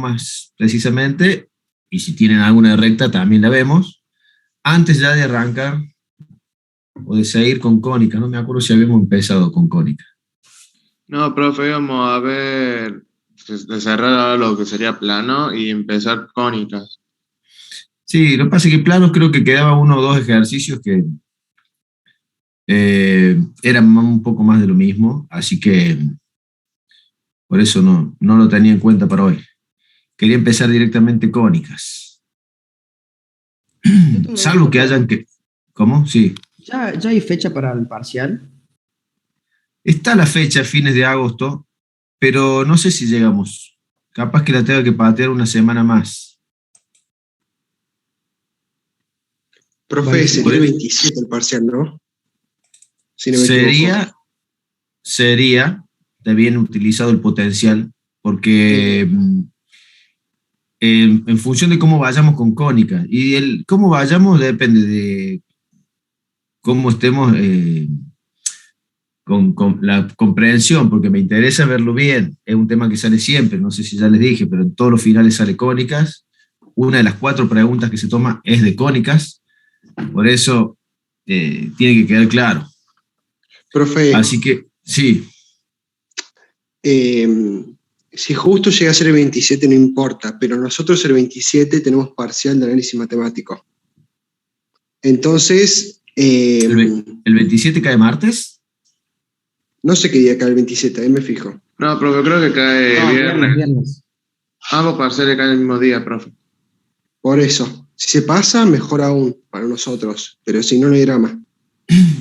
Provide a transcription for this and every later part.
axioma precisamente, y si tienen alguna de recta también la vemos, antes ya de arrancar o de seguir con cónica. No me acuerdo si habíamos empezado con cónica. No, profe, íbamos a ver de cerrar ahora lo que sería plano y empezar cónicas. Sí, lo que pasa es que planos creo que quedaba uno o dos ejercicios que eran un poco más de lo mismo, así que por eso no lo tenía en cuenta para hoy. Quería empezar directamente cónicas. Salvo que hayan que... ¿Cómo? Sí. ¿Ya hay fecha para el parcial? Está la fecha, fines de agosto, pero no sé si llegamos. Capaz que la tenga que patear una semana más. Profe, sería el 27 el parcial, ¿no? Si no me equivoco. Sería, está bien utilizado el potencial, porque en función de cómo vayamos con cónica, y el cómo vayamos depende de cómo estemos con la comprensión, porque me interesa verlo bien. Es un tema que sale siempre, no sé si ya les dije, pero en todos los finales sale cónicas. Una de las 4 preguntas que se toma es de cónicas, por eso tiene que quedar claro. Profe, así que, sí. Si justo llega a ser el 27 no importa, pero nosotros el 27 tenemos parcial de análisis matemático. Entonces... ¿El 27 cae martes? No sé qué día cae el 27, ahí me fijo. No, profe, creo que cae viernes. Ambos parciales caen el mismo día, profe. Por eso, si se pasa, mejor aún para nosotros, pero si no, no hay drama.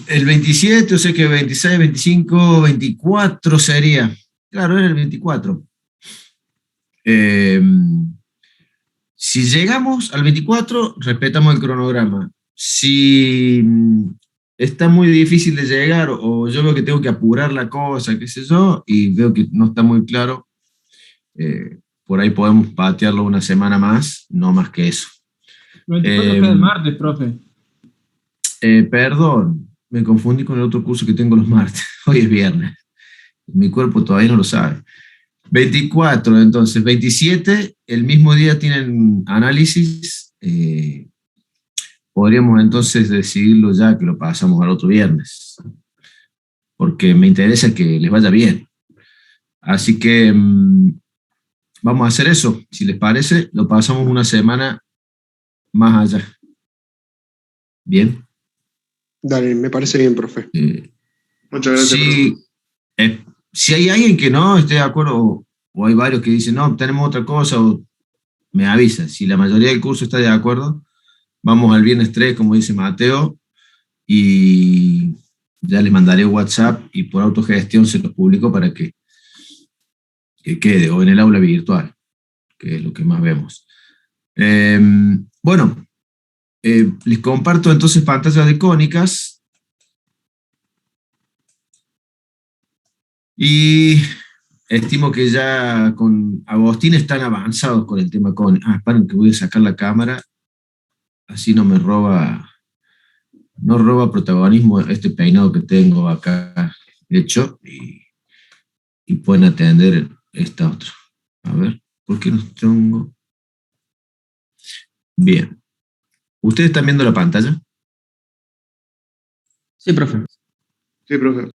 El 27, o sea que 26, 25, 24 sería. Claro, era el 24. Si llegamos al 24, respetamos el cronograma. Si está muy difícil de llegar o yo veo que tengo que apurar la cosa, qué sé yo, y veo que no está muy claro, por ahí podemos patearlo una semana más, no más que eso. El 24 cae el martes, profe. Perdón, me confundí con el otro curso que tengo los martes. Hoy es viernes. Mi cuerpo todavía no lo sabe. 24, entonces, 27, el mismo día tienen análisis. Podríamos entonces decidirlo ya que lo pasamos al otro viernes, porque me interesa que les vaya bien. Así que vamos a hacer eso. Si les parece, lo pasamos una semana más allá. ¿Bien? Dale, me parece bien, profe. Muchas gracias, profe. Si hay alguien que no esté de acuerdo, o hay varios que dicen, no, tenemos otra cosa, o me avisa. Si la mayoría del curso está de acuerdo, vamos al viernes 3, como dice Mateo, y ya les mandaré WhatsApp y por autogestión se los publico para que quede, o en el aula virtual, que es lo que más vemos. Bueno, les comparto entonces pantalla de cónicas. Y estimo que ya con Agostín están avanzados con el tema cónica. Esperen que voy a sacar la cámara, así no roba protagonismo este peinado que tengo acá hecho y pueden atender esta otra. A ver, ¿por qué no tengo? Bien. ¿Ustedes están viendo la pantalla? Sí, profe. Sí, profe.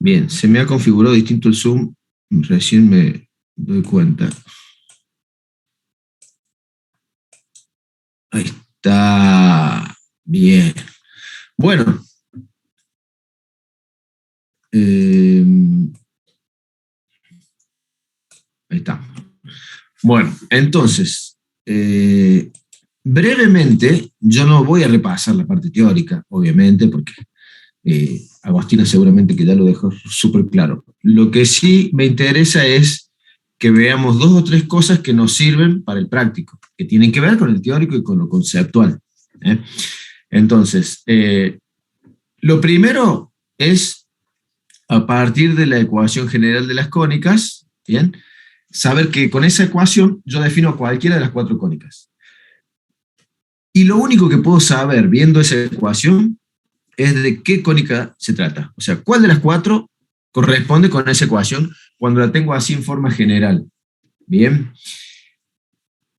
Bien, se me ha configurado distinto el Zoom, recién me doy cuenta. Ahí está. Bien. Bueno. Ahí está. Bueno, entonces, brevemente, yo no voy a repasar la parte teórica, obviamente, porque Agostina seguramente que ya lo dejó súper claro. Lo que sí me interesa es que veamos 2 o 3 cosas que nos sirven para el práctico, que tienen que ver con el teórico y con lo conceptual. Entonces, lo primero es, a partir de la ecuación general de las cónicas, ¿bien?, saber que con esa ecuación yo defino cualquiera de las 4 cónicas. Y lo único que puedo saber viendo esa ecuación es de qué cónica se trata. O sea, cuál de las cuatro corresponde con esa ecuación cuando la tengo así en forma general. Bien.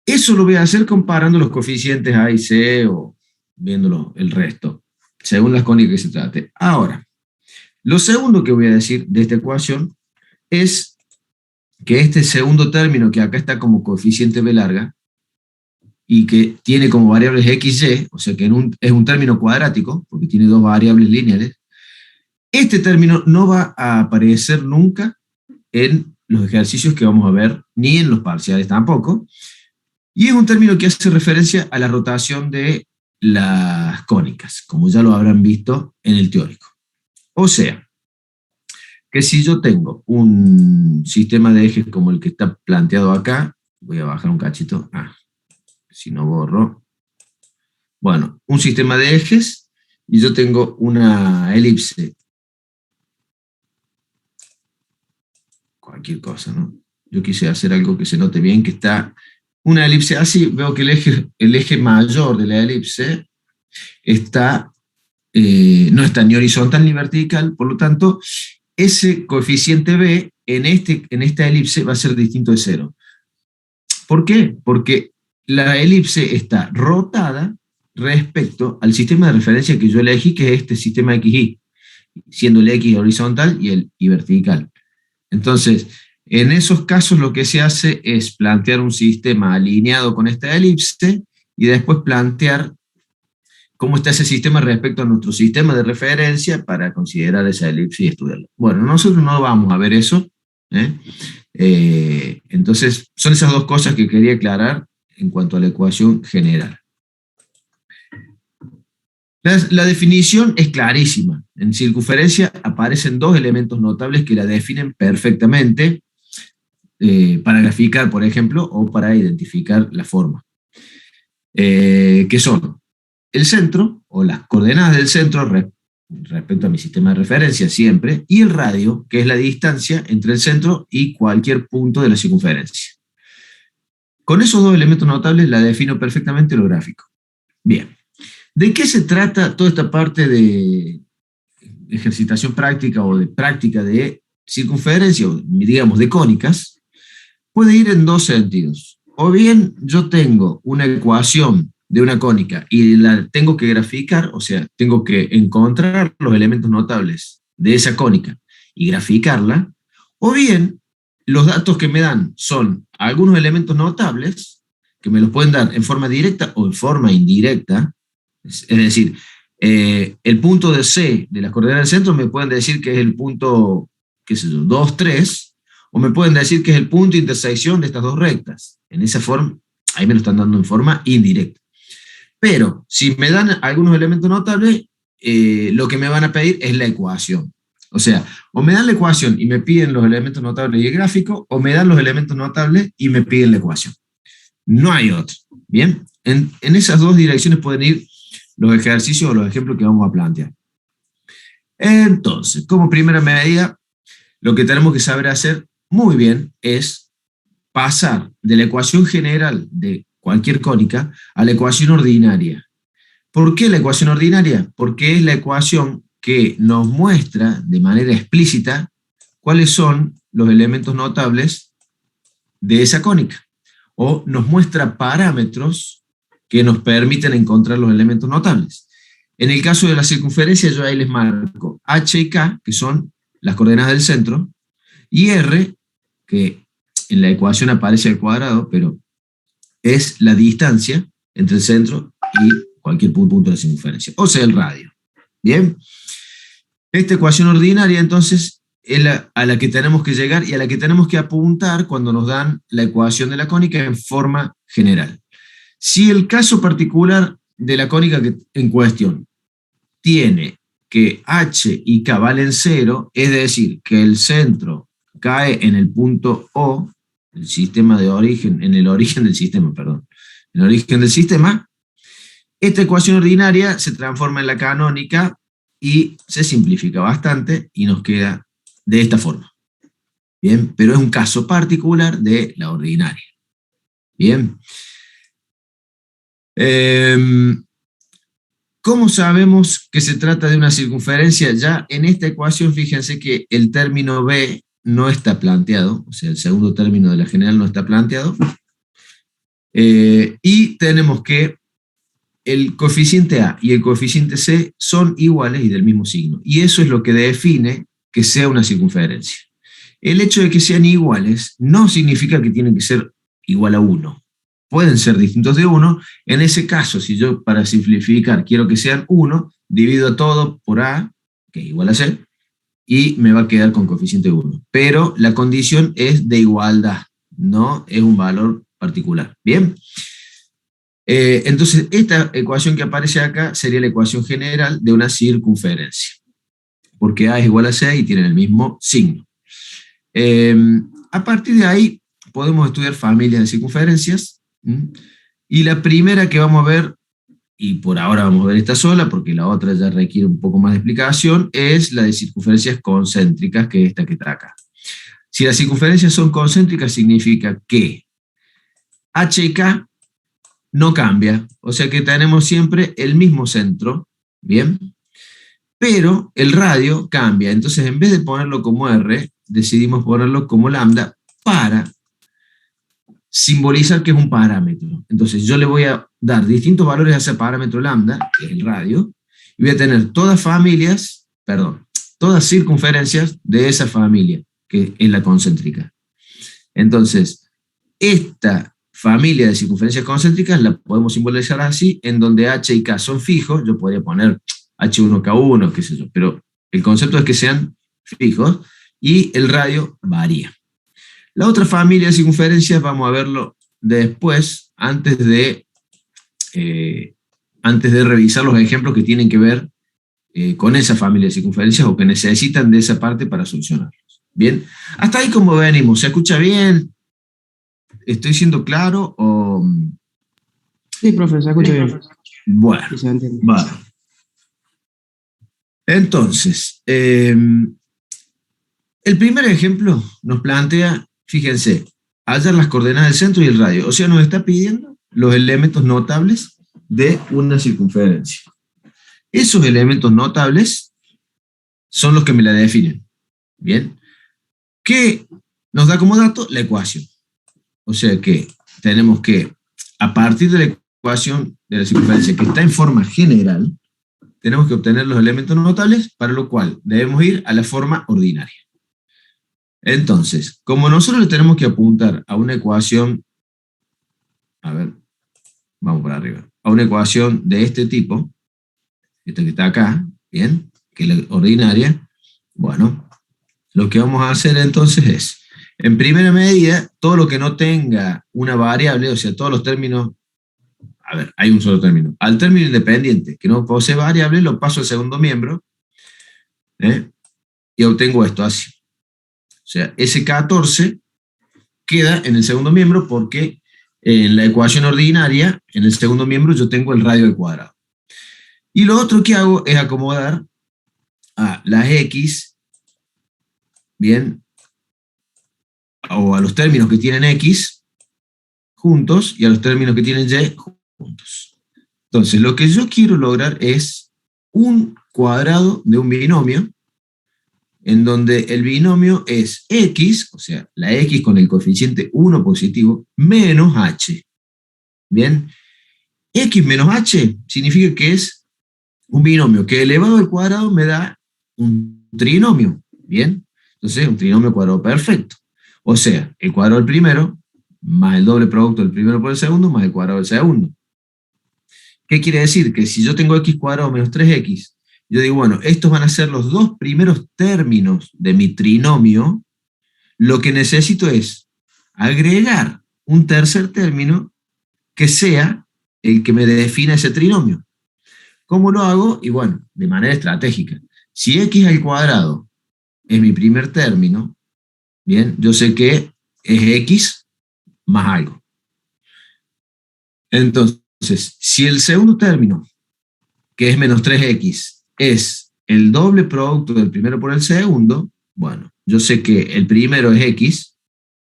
Eso lo voy a hacer comparando los coeficientes A y C o viéndolo el resto, según las cónicas que se trate. Ahora, lo segundo que voy a decir de esta ecuación es que este segundo término que acá está como coeficiente B larga y que tiene como variables x, y, o sea que es un término cuadrático, porque tiene dos variables lineales, este término no va a aparecer nunca en los ejercicios que vamos a ver, ni en los parciales tampoco, y es un término que hace referencia a la rotación de las cónicas, como ya lo habrán visto en el teórico. O sea, que si yo tengo un sistema de ejes como el que está planteado acá, voy a bajar un cachito, si no borro, bueno, un sistema de ejes, y yo tengo una elipse, cualquier cosa, ¿no? Yo quise hacer algo que se note bien, que está una elipse así, veo que el eje mayor de la elipse está, no está ni horizontal ni vertical, por lo tanto, ese coeficiente B en esta elipse va a ser distinto de 0. ¿Por qué? Porque la elipse está rotada respecto al sistema de referencia que yo elegí, que es este sistema XY, siendo el X horizontal y el Y vertical. Entonces, en esos casos lo que se hace es plantear un sistema alineado con esta elipse y después plantear cómo está ese sistema respecto a nuestro sistema de referencia para considerar esa elipse y estudiarla. Bueno, nosotros no vamos a ver eso, entonces son esas dos cosas que quería aclarar en cuanto a la ecuación general. La definición es clarísima. En circunferencia aparecen dos elementos notables que la definen perfectamente para graficar, por ejemplo, o para identificar la forma. Que son el centro, o las coordenadas del centro respecto a mi sistema de referencia siempre, y el radio, que es la distancia entre el centro y cualquier punto de la circunferencia. Con esos dos elementos notables la defino perfectamente lo gráfico. Bien. ¿De qué se trata toda esta parte de ejercitación práctica o de práctica de circunferencia, o digamos de cónicas? Puede ir en dos sentidos. O bien yo tengo una ecuación de una cónica y la tengo que graficar, o sea, tengo que encontrar los elementos notables de esa cónica y graficarla, o bien los datos que me dan son algunos elementos notables que me los pueden dar en forma directa o en forma indirecta. Es decir, el punto de C de las coordenadas del centro me pueden decir que es el punto, qué sé yo, 2, 3, o me pueden decir que es el punto de intersección de estas dos rectas. En esa forma, ahí me lo están dando en forma indirecta. Pero, si me dan algunos elementos notables, lo que me van a pedir es la ecuación. O sea, o me dan la ecuación y me piden los elementos notables y el gráfico, o me dan los elementos notables y me piden la ecuación. No hay otro. Bien, en esas dos direcciones pueden ir los ejercicios o los ejemplos que vamos a plantear. Entonces, como primera medida, lo que tenemos que saber hacer muy bien es pasar de la ecuación general de cualquier cónica a la ecuación ordinaria. ¿Por qué la ecuación ordinaria? Porque es la ecuación que nos muestra de manera explícita cuáles son los elementos notables de esa cónica, o nos muestra parámetros que nos permiten encontrar los elementos notables. En el caso de la circunferencia, yo ahí les marco H y K, que son las coordenadas del centro, y R, que en la ecuación aparece al cuadrado, pero es la distancia entre el centro y cualquier punto de la circunferencia, o sea, el radio. Bien, esta ecuación ordinaria entonces es a la que tenemos que llegar y a la que tenemos que apuntar cuando nos dan la ecuación de la cónica en forma general. Si el caso particular de la cónica en cuestión tiene que H y K valen 0, es decir, que el centro cae en el punto O, el sistema de origen, en el origen del sistema, perdón, en el origen del sistema, esta ecuación ordinaria se transforma en la canónica y se simplifica bastante y nos queda de esta forma. Bien, pero es un caso particular de la ordinaria. Bien. ¿Cómo sabemos que se trata de una circunferencia? Ya en esta ecuación, fíjense que el término B no está planteado, o sea, el segundo término de la general no está planteado, y tenemos que el coeficiente A y el coeficiente C son iguales y del mismo signo, y eso es lo que define que sea una circunferencia. El hecho de que sean iguales no significa que tienen que ser igual a 1. Pueden ser distintos de 1. En ese caso, si yo para simplificar quiero que sean 1, divido todo por A, que es igual a C, y me va a quedar con coeficiente 1. Pero la condición es de igualdad, no es un valor particular. ¿Bien? Entonces, esta ecuación que aparece acá sería la ecuación general de una circunferencia, porque A es igual a C y tienen el mismo signo. A partir de ahí, podemos estudiar familias de circunferencias, y la primera que vamos a ver, y por ahora vamos a ver esta sola, porque la otra ya requiere un poco más de explicación, es la de circunferencias concéntricas, que es esta que está acá. Si las circunferencias son concéntricas, significa que H y K no cambia, o sea que tenemos siempre el mismo centro, ¿bien? Pero el radio cambia, entonces en vez de ponerlo como R, decidimos ponerlo como lambda para simbolizar que es un parámetro. Entonces yo le voy a dar distintos valores a ese parámetro lambda, que es el radio, y voy a tener todas circunferencias de esa familia, que es la concéntrica. Entonces, esta familia de circunferencias concéntricas la podemos simbolizar así, en donde H y K son fijos, yo podría poner H1, K1, qué sé yo, pero el concepto es que sean fijos, y el radio varía. La otra familia de circunferencias vamos a verlo después, antes de revisar los ejemplos que tienen que ver con esa familia de circunferencias o que necesitan de esa parte para solucionarlos. Bien, hasta ahí como venimos, ¿se escucha bien? ¿Estoy siendo claro? O... Sí, profe, se escucha bien. Bueno, Sí, se entiende. vale. Entonces, el primer ejemplo nos plantea, fíjense, hallar las coordenadas del centro y el radio. O sea, nos está pidiendo los elementos notables de una circunferencia. Esos elementos notables son los que me la definen. Bien. ¿Qué nos da como dato? La ecuación. O sea que tenemos que, a partir de la ecuación de la circunferencia, que está en forma general, tenemos que obtener los elementos notables, para lo cual debemos ir a la forma ordinaria. Entonces, como nosotros le tenemos que apuntar a una ecuación, a ver, vamos para arriba, a una ecuación de este tipo, esta que está acá, bien, que es la ordinaria, bueno, lo que vamos a hacer entonces es, en primera medida, todo lo que no tenga una variable, o sea, todos los términos, a ver, hay un solo término, al término independiente, que no posee variable, lo paso al segundo miembro, y obtengo esto así. O sea, ese 14 queda en el segundo miembro porque en la ecuación ordinaria, en el segundo miembro yo tengo el radio al cuadrado. Y lo otro que hago es acomodar a las X, bien, o a los términos que tienen X juntos y a los términos que tienen Y juntos. Entonces, lo que yo quiero lograr es un cuadrado de un binomio en donde el binomio es X, o sea, la X con el coeficiente 1 positivo, menos H. Bien, X menos H significa que es un binomio que elevado al cuadrado me da un trinomio. Bien, entonces un trinomio cuadrado perfecto. O sea, el cuadrado del primero, más el doble producto del primero por el segundo, más el cuadrado del segundo. ¿Qué quiere decir? Que si yo tengo X cuadrado menos 3X, yo digo, bueno, estos van a ser los dos primeros términos de mi trinomio, lo que necesito es agregar un tercer término que sea el que me defina ese trinomio. ¿Cómo lo hago? Y bueno, de manera estratégica. Si X al cuadrado es mi primer término, bien, yo sé que es X más algo. Entonces, si el segundo término, que es menos 3X, es el doble producto del primero por el segundo, bueno, yo sé que el primero es X,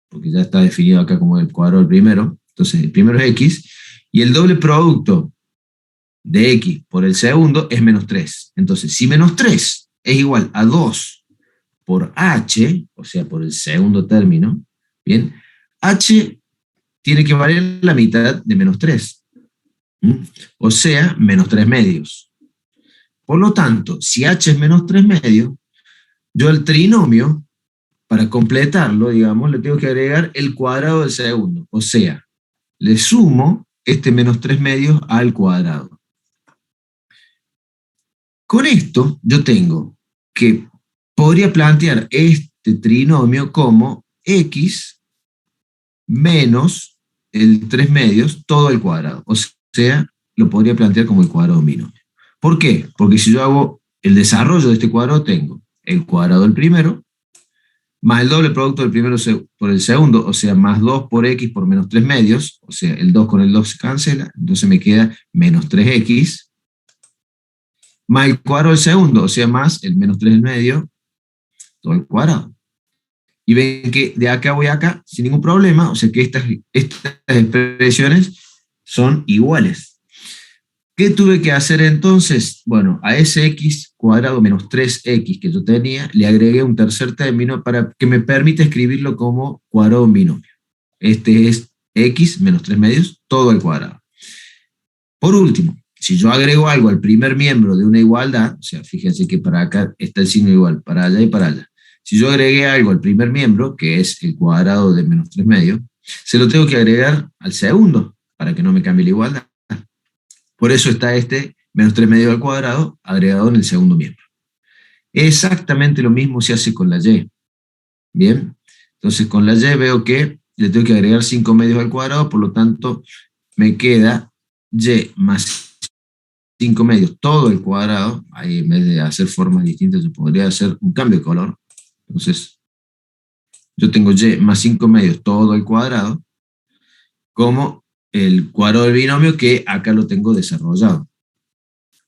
porque ya está definido acá como el cuadrado del primero, entonces el primero es X, y el doble producto de x por el segundo es menos 3. Entonces, si menos 3 es igual a 2 por h, o sea, por el segundo término, bien, h tiene que valer la mitad de menos 3. O sea, menos 3 medios. Por lo tanto, si h es menos 3 medios, yo al trinomio, para completarlo, digamos, le tengo que agregar el cuadrado del segundo. O sea, le sumo este menos 3 medios al cuadrado. Con esto, yo tengo que podría plantear este trinomio como x menos el 3 medios, todo al cuadrado. O sea, lo podría plantear como el cuadrado de un binomio. ¿Por qué? Porque si yo hago el desarrollo de este cuadrado, tengo el cuadrado del primero, más el doble producto del primero por el segundo, o sea, más 2 por x por menos 3 medios, o sea, el 2 con el 2 se cancela, entonces me queda menos 3x, más el cuadrado del segundo, o sea, más el menos 3 del medio, todo al cuadrado. Y ven que de acá voy a acá sin ningún problema, o sea que estas expresiones son iguales. ¿Qué tuve que hacer entonces? Bueno, a ese x cuadrado menos 3x que yo tenía, le agregué un tercer término para que me permita escribirlo como cuadrado de un binomio. Este es x menos 3 medios, todo al cuadrado. Por último, si yo agrego algo al primer miembro de una igualdad, o sea, fíjense que para acá está el signo igual, para allá y para allá. Si yo agregué algo al primer miembro, que es el cuadrado de menos 3 medios, se lo tengo que agregar al segundo, para que no me cambie la igualdad. Por eso está este menos 3 medios al cuadrado agregado en el segundo miembro. Exactamente lo mismo se hace con la y. Bien, entonces con la y veo que le tengo que agregar 5 medios al cuadrado, por lo tanto me queda y más 5 medios todo el cuadrado. Ahí en vez de hacer formas distintas yo podría hacer un cambio de color. Entonces yo tengo y más 5 medios todo el cuadrado como el cuadrado del binomio que acá lo tengo desarrollado.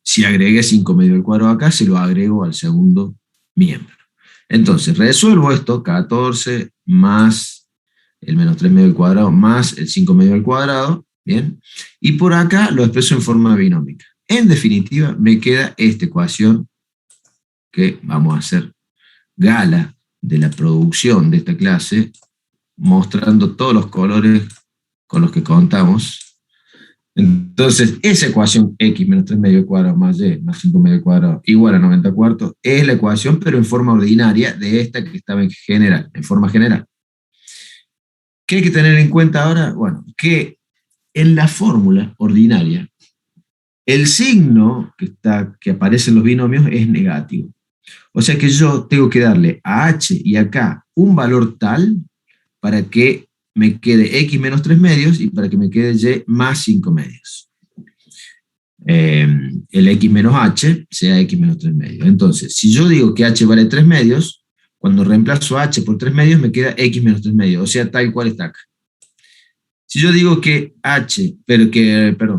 Si agregué 5 medios al cuadrado acá, se lo agrego al segundo miembro. Entonces, resuelvo esto, 14 más el menos 3 medios al cuadrado más el 5 medios al cuadrado, ¿bien? Y por acá lo expreso en forma binómica. En definitiva, me queda esta ecuación que vamos a hacer gala de la producción de esta clase, mostrando todos los colores con los que contamos. Entonces, esa ecuación x menos 3 medio al cuadrado más y más 5 medio al cuadrado igual a 90 cuartos es la ecuación, pero en forma ordinaria de esta que estaba en general, en forma general. ¿Qué hay que tener en cuenta ahora? Bueno, que en la fórmula ordinaria, el signo que aparece en los binomios es negativo. O sea que yo tengo que darle a h y a k un valor tal para que me quede x menos 3 medios y para que me quede y más 5 medios. El x menos h sea x menos 3 medios. Entonces, si yo digo que h vale 3 medios, cuando reemplazo h por 3 medios me queda x menos 3 medios, o sea, tal cual está acá. Si yo digo que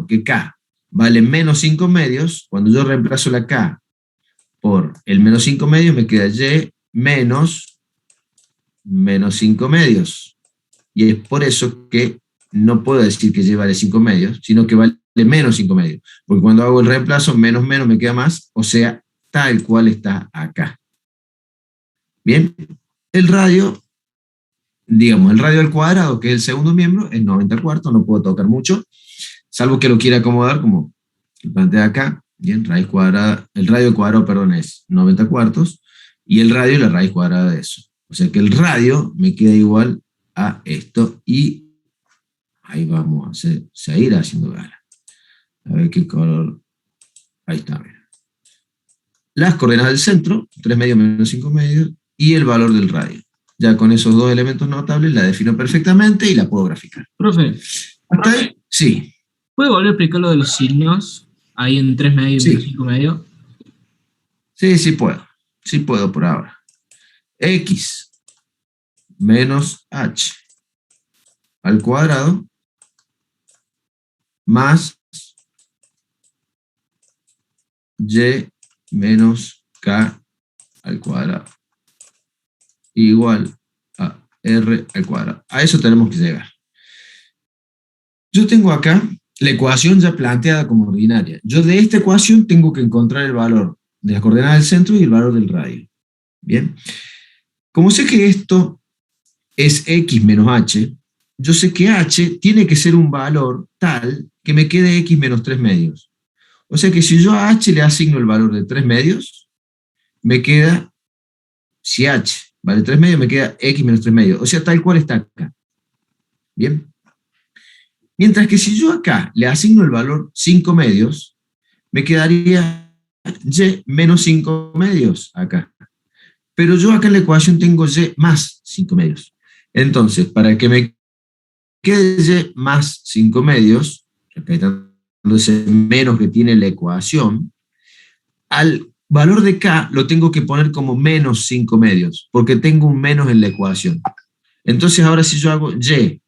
que k vale menos 5 medios, cuando yo reemplazo la k por el menos 5 medios me queda y menos 5 medios. Y es por eso que no puedo decir que y vale 5 medios, sino que vale menos 5 medios. Porque cuando hago el reemplazo, menos me queda más, o sea, tal cual está acá. Bien, el radio, digamos, el radio al cuadrado, que es el segundo miembro, es 90 cuartos, no puedo tocar mucho, salvo que lo quiera acomodar como plantea acá. Bien, raíz cuadrada, el radio al cuadrado, perdón, es 90 cuartos, y el radio es la raíz cuadrada de eso. O sea que el radio me queda igual a esto, y ahí vamos a seguir haciendo gala. A ver qué color. Ahí está, mira. Las coordenadas del centro, 3 medios menos 5 medios, y el valor del radio. Ya con esos dos elementos notables la defino perfectamente y la puedo graficar. Profe, ¿Hasta ahí? Sí. ¿puede volver a explicar lo de los signos? Ahí en 3 medios y Sí. menos 5 medios. Sí puedo. Sí puedo por ahora. X menos h al cuadrado más y menos k al cuadrado igual a r al cuadrado. A eso tenemos que llegar. Yo tengo acá la ecuación ya planteada como ordinaria. Yo de esta ecuación tengo que encontrar el valor de las coordenadas del centro y el valor del radio. Bien. Como sé que esto es x menos h, yo sé que h tiene que ser un valor tal que me quede x menos 3 medios. O sea que si yo a h le asigno el valor de 3 medios, me queda, si h vale 3 medios, me queda x menos 3 medios. O sea, tal cual está acá. Bien. Mientras que si yo acá le asigno el valor 5 medios, me quedaría y menos 5 medios acá. Pero yo acá en la ecuación tengo y más 5 medios. Entonces, para que me quede y más 5 medios, ese menos que tiene la ecuación, al valor de k lo tengo que poner como menos 5 medios, porque tengo un menos en la ecuación. Entonces ahora si yo hago y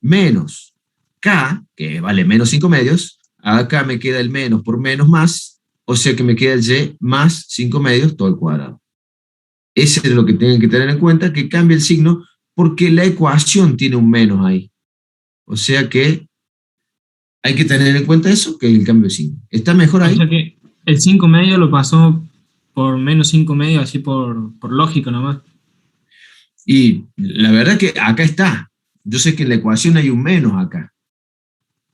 menos k, que vale menos 5 medios, acá me queda el menos por menos más, o sea que me queda y más 5 medios todo al cuadrado. Ese es lo que tienen que tener en cuenta, que cambia el signo, porque la ecuación tiene un menos ahí. O sea que hay que tener en cuenta eso, que es el cambio de signo. ¿Está mejor ahí? O sea que el 5 medio lo pasó por menos 5 medio, así por lógica nomás. Y la verdad que acá está. Yo sé que en la ecuación hay un menos acá.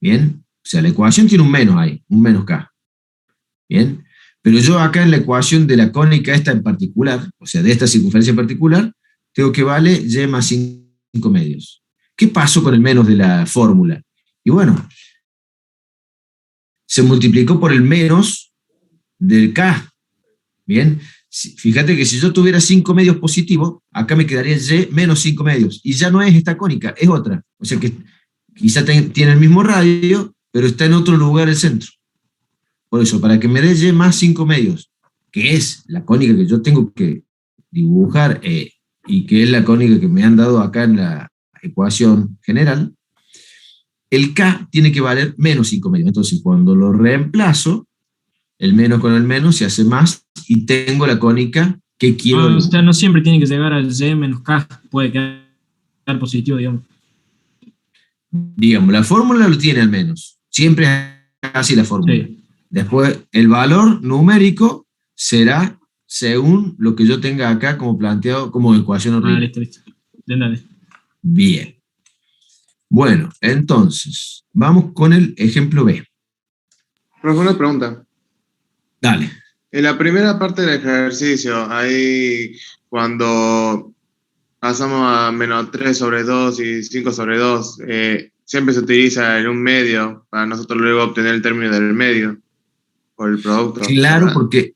¿Bien? O sea, la ecuación tiene un menos ahí, un menos k. ¿Bien? Pero yo acá en la ecuación de la cónica esta en particular, o sea, de esta circunferencia en particular, tengo que vale y más 5 medios. ¿Qué pasó con el menos de la fórmula? Y bueno, se multiplicó por el menos del k. ¿Bien? Fíjate que si yo tuviera 5 medios positivos, acá me quedaría y menos 5 medios. Y ya no es esta cónica, es otra. O sea que quizá tiene el mismo radio, pero está en otro lugar el centro. Por eso, para que me dé y más 5 medios, que es la cónica que yo tengo que dibujar y que es la cónica que me han dado acá en la ecuación general, el k tiene que valer menos 5 medios. Entonces, cuando lo reemplazo, el menos con el menos se hace más y tengo la cónica que quiero. O sea, no siempre tiene que llegar al y menos k, puede quedar positivo, digamos. Digamos, la fórmula lo tiene al menos. Siempre es así la fórmula. Sí. Después, el valor numérico será según lo que yo tenga acá como planteado como ecuación ordinaria. Listo. Dale. Bien. Bueno, entonces, vamos con el ejemplo B. Profe, una pregunta. Dale. En la primera parte del ejercicio, ahí cuando pasamos a menos 3 sobre 2 y 5 sobre 2, siempre se utiliza en un medio para nosotros luego obtener el término del medio por el producto. Claro, porque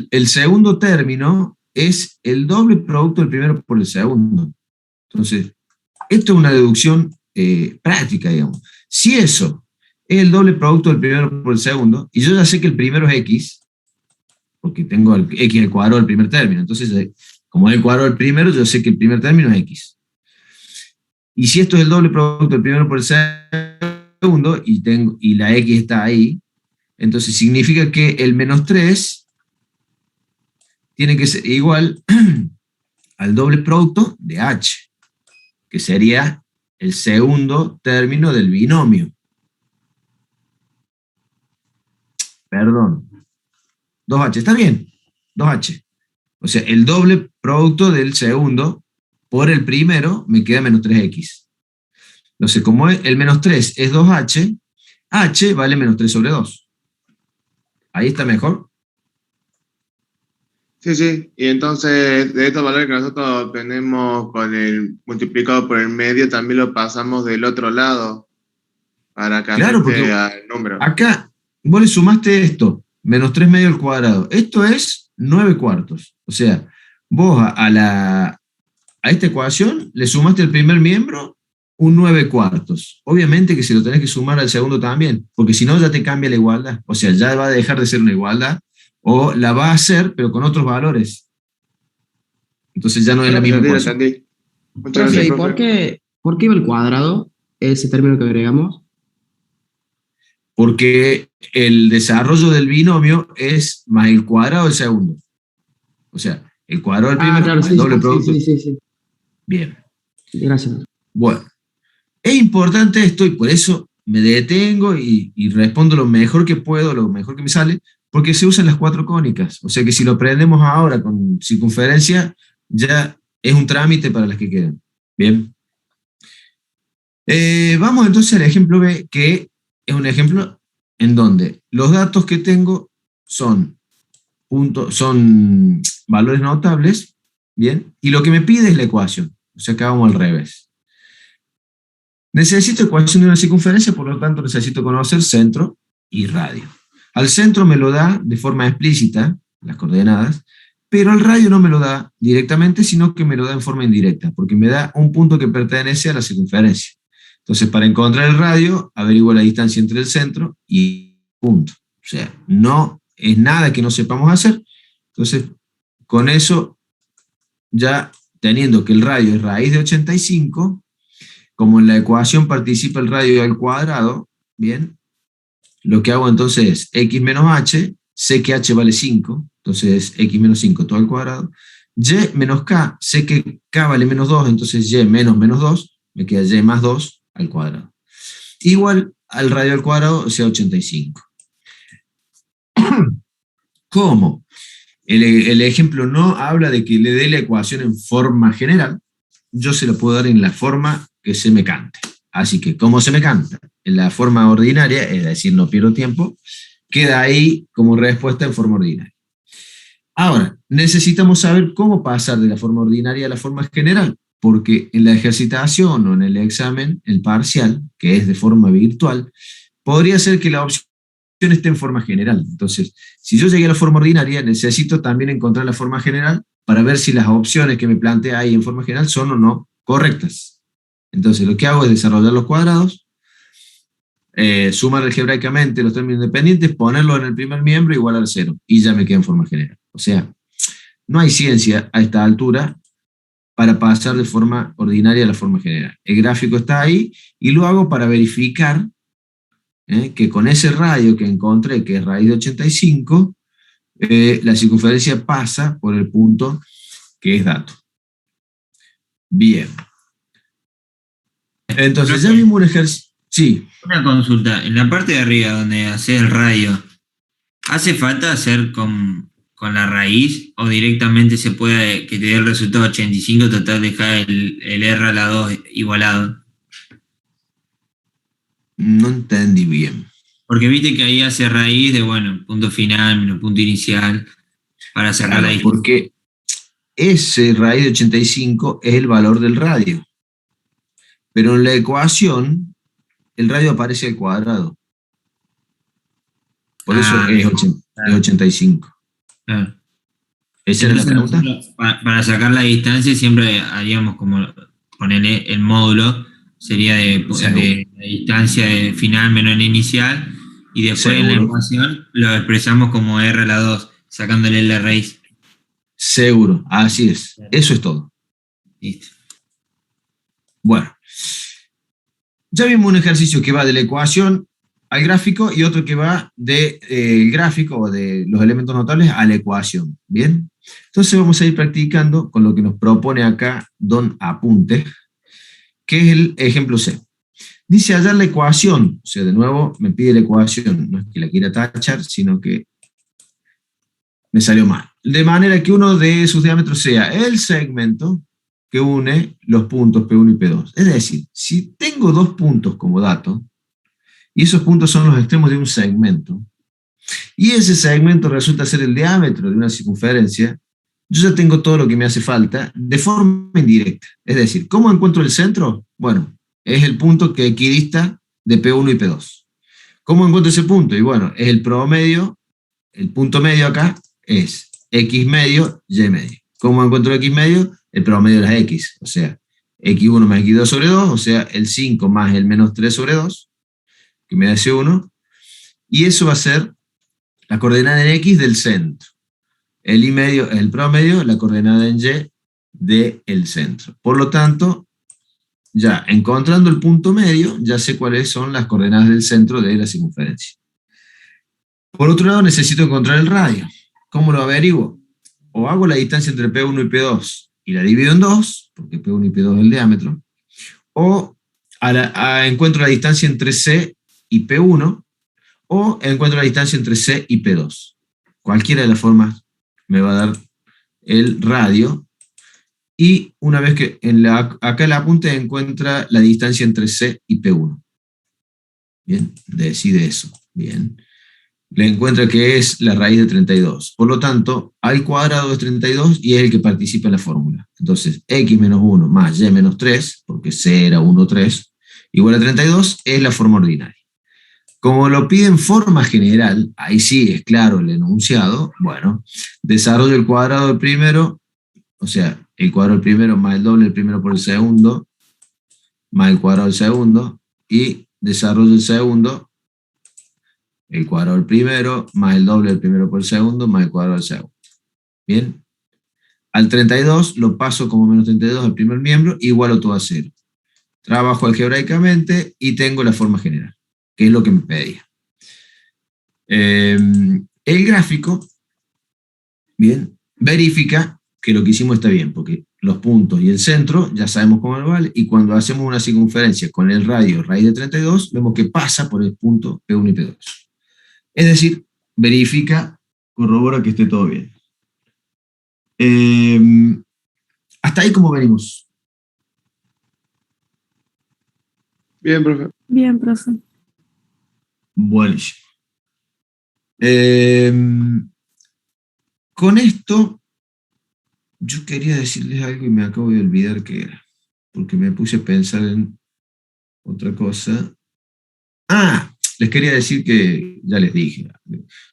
el segundo término es el doble producto del primero por el segundo. Entonces, esto es una deducción práctica, digamos. Si eso es el doble producto del primero por el segundo, y yo ya sé que el primero es x, porque tengo el x al cuadrado del primer término, entonces, como es el cuadrado del primero, yo sé que el primer término es x. Y si esto es el doble producto del primero por el segundo, y la x está ahí, entonces significa que el menos 3 tiene que ser igual al doble producto de h, que sería el segundo término del binomio. Perdón. 2h, ¿está bien? 2h. O sea, el doble producto del segundo por el primero me queda menos 3x. Entonces, como el menos 3 es 2h, h vale menos 3 sobre 2. ¿Ahí está mejor? Sí. Y entonces, de estos valores que nosotros obtenemos con el multiplicado por el medio, también lo pasamos del otro lado para que Claro, porque al número. acá vos le sumaste esto, menos 3 medios al cuadrado. Esto es 9 cuartos. O sea, vos a esta ecuación le sumaste el primer miembro un 9 cuartos. Obviamente que se lo tenés que sumar al segundo también, porque si no ya te cambia la igualdad. O sea, ya va a dejar de ser una igualdad, o la va a hacer, pero con otros valores. Entonces ya no es la misma ecuación. Entendí. Muchas Profe, gracias, ¿y profe. por qué iba el cuadrado? Ese término que agregamos. Porque el desarrollo del binomio es más el cuadrado del segundo. O sea, el cuadrado del primero Claro, más sí, el doble producto. sí. Bien. Gracias. Bueno, es importante esto y por eso me detengo y respondo lo mejor que puedo, lo mejor que me sale, porque se usan las cuatro cónicas. O sea que si lo aprendemos ahora con circunferencia, ya es un trámite para las que quedan. Bien. Vamos entonces al ejemplo B, que es un ejemplo en donde los datos que tengo son valores notables, bien, y lo que me pide es la ecuación. O sea que vamos al revés. Necesito ecuación de una circunferencia, por lo tanto necesito conocer centro y radio. Al centro me lo da de forma explícita, las coordenadas, pero al radio no me lo da directamente, sino que me lo da en forma indirecta, porque me da un punto que pertenece a la circunferencia. Entonces, para encontrar el radio, averiguo la distancia entre el centro y el punto. O sea, no es nada que no sepamos hacer. Entonces, con eso, ya teniendo que el radio es raíz de 85, como en la ecuación participa el radio al cuadrado, bien, lo que hago entonces es x menos h, sé que h vale 5, entonces es x menos 5 todo al cuadrado, y menos k, sé que k vale menos 2, entonces y menos menos 2, me queda y más 2 al cuadrado. Igual al radio al cuadrado, o sea 85. ¿Cómo? El ejemplo no habla de que le dé la ecuación en forma general, yo se la puedo dar en la forma que se me cante. Así que, como se me canta en la forma ordinaria, es decir, no pierdo tiempo, queda ahí como respuesta en forma ordinaria. Ahora, necesitamos saber cómo pasar de la forma ordinaria a la forma general, porque en la ejercitación o en el examen, el parcial, que es de forma virtual, podría ser que la opción esté en forma general. Entonces, si yo llegué a la forma ordinaria, necesito también encontrar la forma general para ver si las opciones que me plantea ahí en forma general son o no correctas. Entonces, lo que hago es desarrollar los cuadrados, sumar algebraicamente los términos independientes, ponerlo en el primer miembro igual al 0, y ya me queda en forma general. O sea, no hay ciencia a esta altura para pasar de forma ordinaria a la forma general. El gráfico está ahí, y lo hago para verificar que con ese radio que encontré, que es raíz de 85, la circunferencia pasa por el punto que es dato. Bien. Entonces, ya vimos un ejercicio. Sí. Una consulta, en la parte de arriba donde haces el radio, ¿hace falta hacer con la raíz o directamente se puede que te dé el resultado 85 total, dejar el R a la 2 igualado? No entendí bien. Porque viste que ahí hace raíz de, bueno, punto final menos punto inicial para sacar la distancia. Porque ese raíz de 85 es el valor del radio. Pero en la ecuación, el radio aparece al cuadrado. Por eso es 85. Claro. ¿Esa era la pregunta? Para sacar la distancia siempre haríamos como ponerle el módulo, sería de la distancia de final menos la inicial, y después en la ecuación lo expresamos como R a la 2, sacándole la raíz. Seguro, así es. Eso es todo. Listo. Bueno, ya vimos un ejercicio que va de la ecuación al gráfico y otro que va del gráfico o de los elementos notables a la ecuación. ¿Bien? Entonces vamos a ir practicando con lo que nos propone acá Don Apunte, que es el ejemplo C. Dice hallar la ecuación, o sea, de nuevo me pide la ecuación, no es que la quiera tachar, sino que me salió mal. De manera que uno de sus diámetros sea el segmento que une los puntos P1 y P2. Es decir, si tengo dos puntos como dato, y esos puntos son los extremos de un segmento, y ese segmento resulta ser el diámetro de una circunferencia, yo ya tengo todo lo que me hace falta de forma indirecta. Es decir, ¿cómo encuentro el centro? Bueno, es el punto que equidista de P1 y P2. ¿Cómo encuentro ese punto? Y bueno, es el promedio, el punto medio acá es X medio, Y medio. ¿Cómo encuentro X medio? El promedio de las X, o sea, X1 más X2 sobre 2, o sea, el 5 más el menos 3 sobre 2, que me da ese 1, y eso va a ser la coordenada en X del centro. El Y medio es el promedio, la coordenada en Y del centro. Por lo tanto, ya encontrando el punto medio, ya sé cuáles son las coordenadas del centro de la circunferencia. Por otro lado, necesito encontrar el radio. ¿Cómo lo averiguo? O hago la distancia entre P1 y P2 y la divido en 2, porque P1 y P2 es el diámetro, o encuentro la distancia entre C y P1, o encuentro la distancia entre C y P2. Cualquiera de las formas me va a dar el radio, y una vez que acá el apunte encuentra la distancia entre C y P1. Bien, decide eso. Bien. Le encuentra que es la raíz de 32. Por lo tanto, A al cuadrado es 32 y es el que participa en la fórmula. Entonces, x menos 1 más y menos 3, porque C era 1, 3, igual a 32, es la forma ordinaria. Como lo pide en forma general, ahí sí es claro el enunciado, bueno, desarrollo el cuadrado del primero, o sea, el cuadrado del primero más el doble del primero por el segundo, más el cuadrado del segundo, y desarrollo el segundo, el cuadrado del primero, más el doble del primero por el segundo, más el cuadrado del segundo. Bien. Al 32 lo paso como menos 32 al primer miembro, igualo todo a 0. Trabajo algebraicamente y tengo la forma general, que es lo que me pedía. El gráfico, bien, verifica que lo que hicimos está bien, porque los puntos y el centro ya sabemos cómo vale, y cuando hacemos una circunferencia con el radio raíz de 32, vemos que pasa por el punto P1 y P2. Es decir, verifica, corrobora que esté todo bien. Hasta ahí, ¿cómo venimos? Bien, profe. Bien, profe. Buenísimo. Con esto, yo quería decirles algo y me acabo de olvidar qué era, porque me puse a pensar en otra cosa. Les quería decir que, ya les dije,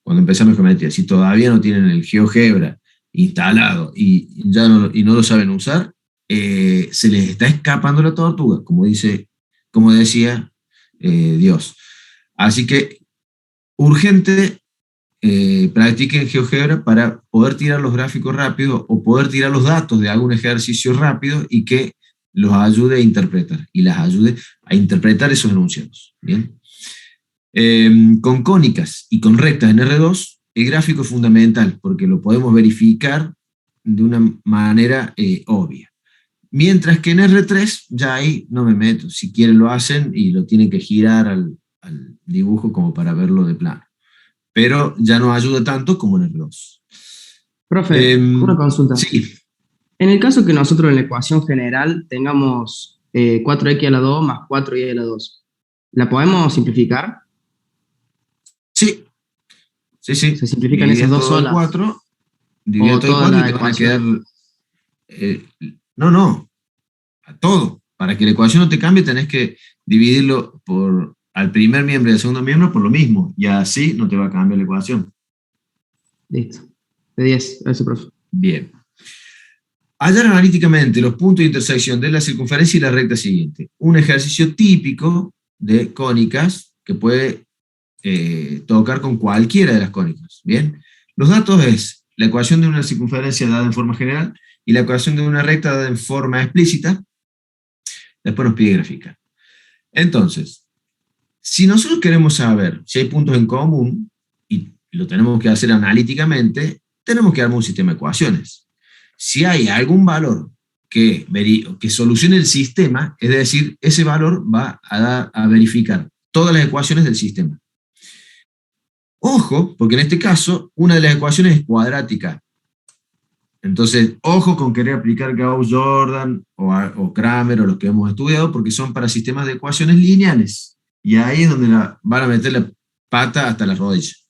cuando empezamos geometría, si todavía no tienen el GeoGebra instalado y no lo saben usar, se les está escapando la tortuga, como decía Dios. Así que, urgente, practiquen GeoGebra para poder tirar los gráficos rápido o poder tirar los datos de algún ejercicio rápido y que los ayude a interpretar, y las ayude a interpretar esos enunciados. ¿Bien? Con cónicas y con rectas en R2, el gráfico es fundamental porque lo podemos verificar de una manera obvia. Mientras que en R3, ya ahí no me meto. Si quieren lo hacen y lo tienen que girar al dibujo como para verlo de plano. Pero ya no ayuda tanto como en R2. Profe, una consulta. Sí. En el caso que nosotros en la ecuación general tengamos 4x a la 2 más 4y a la 2, ¿la podemos simplificar? Sí. Sí. Se simplifican esas dos solas. 4, divide todo el 4 y te van a quedar... a todo. Para que la ecuación no te cambie tenés que dividirlo al primer miembro y al segundo miembro por lo mismo, y así no te va a cambiar la ecuación. Listo. De 10, gracias, profe. Bien. Hallar analíticamente los puntos de intersección de la circunferencia y la recta siguiente. Un ejercicio típico de cónicas que puede tocar con cualquiera de las cónicas. Bien. Los datos es la ecuación de una circunferencia dada en forma general y la ecuación de una recta dada en forma explícita. Después nos pide graficar. Entonces, si nosotros queremos saber si hay puntos en común, y lo tenemos que hacer analíticamente, tenemos que armar un sistema de ecuaciones. Si hay algún valor que solucione el sistema, es decir, ese valor va a verificar todas las ecuaciones del sistema. Ojo, porque en este caso, una de las ecuaciones es cuadrática. Entonces, ojo con querer aplicar Gauss-Jordan o Kramer o los que hemos estudiado, porque son para sistemas de ecuaciones lineales. Y ahí es donde van a meter la pata hasta las rodillas.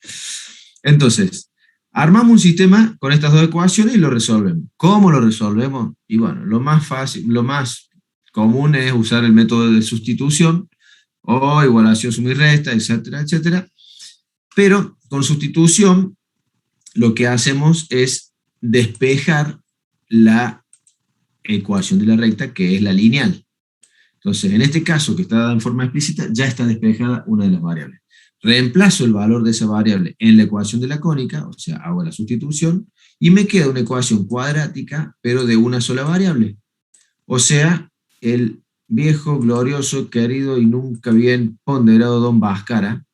Entonces, armamos un sistema con estas dos ecuaciones y lo resolvemos. ¿Cómo lo resolvemos? Y bueno, lo más fácil, lo más común es usar el método de sustitución o igualación suma y resta, etcétera, etcétera. Pero con sustitución lo que hacemos es despejar la ecuación de la recta, que es la lineal. Entonces, en este caso, que está dada en forma explícita, ya está despejada una de las variables. Reemplazo el valor de esa variable en la ecuación de la cónica, o sea, hago la sustitución, y me queda una ecuación cuadrática, pero de una sola variable. O sea, el viejo, glorioso, querido y nunca bien ponderado Don Bhaskara,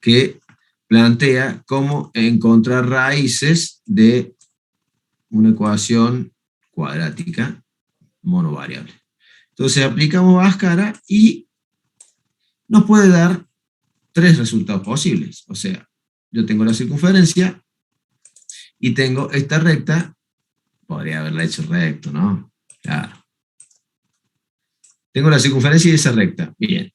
que plantea cómo encontrar raíces de una ecuación cuadrática monovariable. Entonces aplicamos Bhaskara y nos puede dar 3 resultados posibles. O sea, yo tengo la circunferencia y tengo esta recta. Podría haberla hecho recto, ¿no? Claro. Tengo la circunferencia y esa recta. Bien.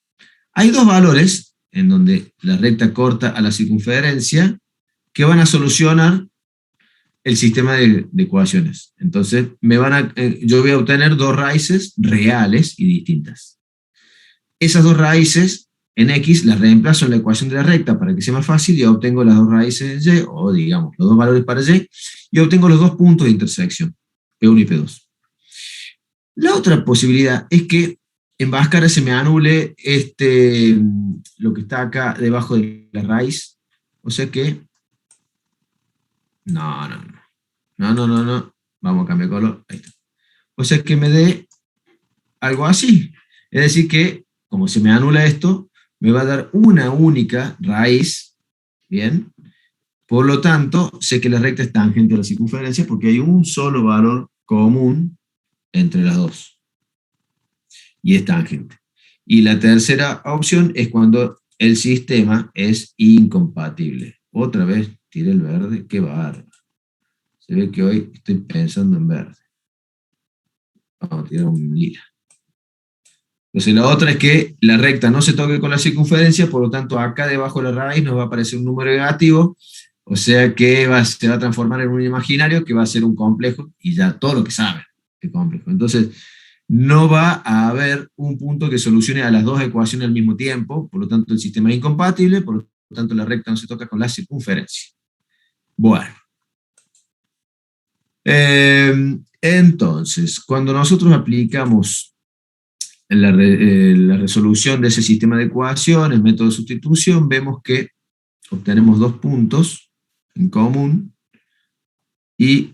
Hay 2 valores en donde la recta corta a la circunferencia que van a solucionar el sistema de ecuaciones. Entonces, yo voy a obtener 2 raíces reales y distintas. Esas 2 raíces en X las reemplazo en la ecuación de la recta para que sea más fácil y obtengo las 2 raíces en Y, o digamos, los 2 valores para Y, y obtengo los 2 puntos de intersección, P1 y P2. La otra posibilidad es que en Bhaskara se me anule lo que está acá debajo de la raíz. O sea que... No. Vamos a cambiar color. Ahí está. O sea que me dé algo así. Es decir que, como se me anula esto, me va a dar una única raíz. Bien. Por lo tanto, sé que la recta es tangente a la circunferencia porque hay un solo valor común entre las dos. Y es tangente. Y la tercera opción es cuando el sistema es incompatible. Otra vez tiré el verde, qué bárbaro. Se ve que hoy estoy pensando en verde. Vamos a tirar un lila. Entonces la otra es que la recta no se toque con la circunferencia, por lo tanto acá debajo de la raíz nos va a aparecer un número negativo, o sea que se va a transformar en un imaginario que va a ser un complejo, y ya todo lo que sabe es complejo. Entonces no va a haber un punto que solucione a las 2 ecuaciones al mismo tiempo, por lo tanto el sistema es incompatible, por lo tanto la recta no se toca con la circunferencia. Bueno. Entonces, cuando nosotros aplicamos la resolución de ese sistema de ecuaciones, método de sustitución, vemos que obtenemos 2 puntos en común, y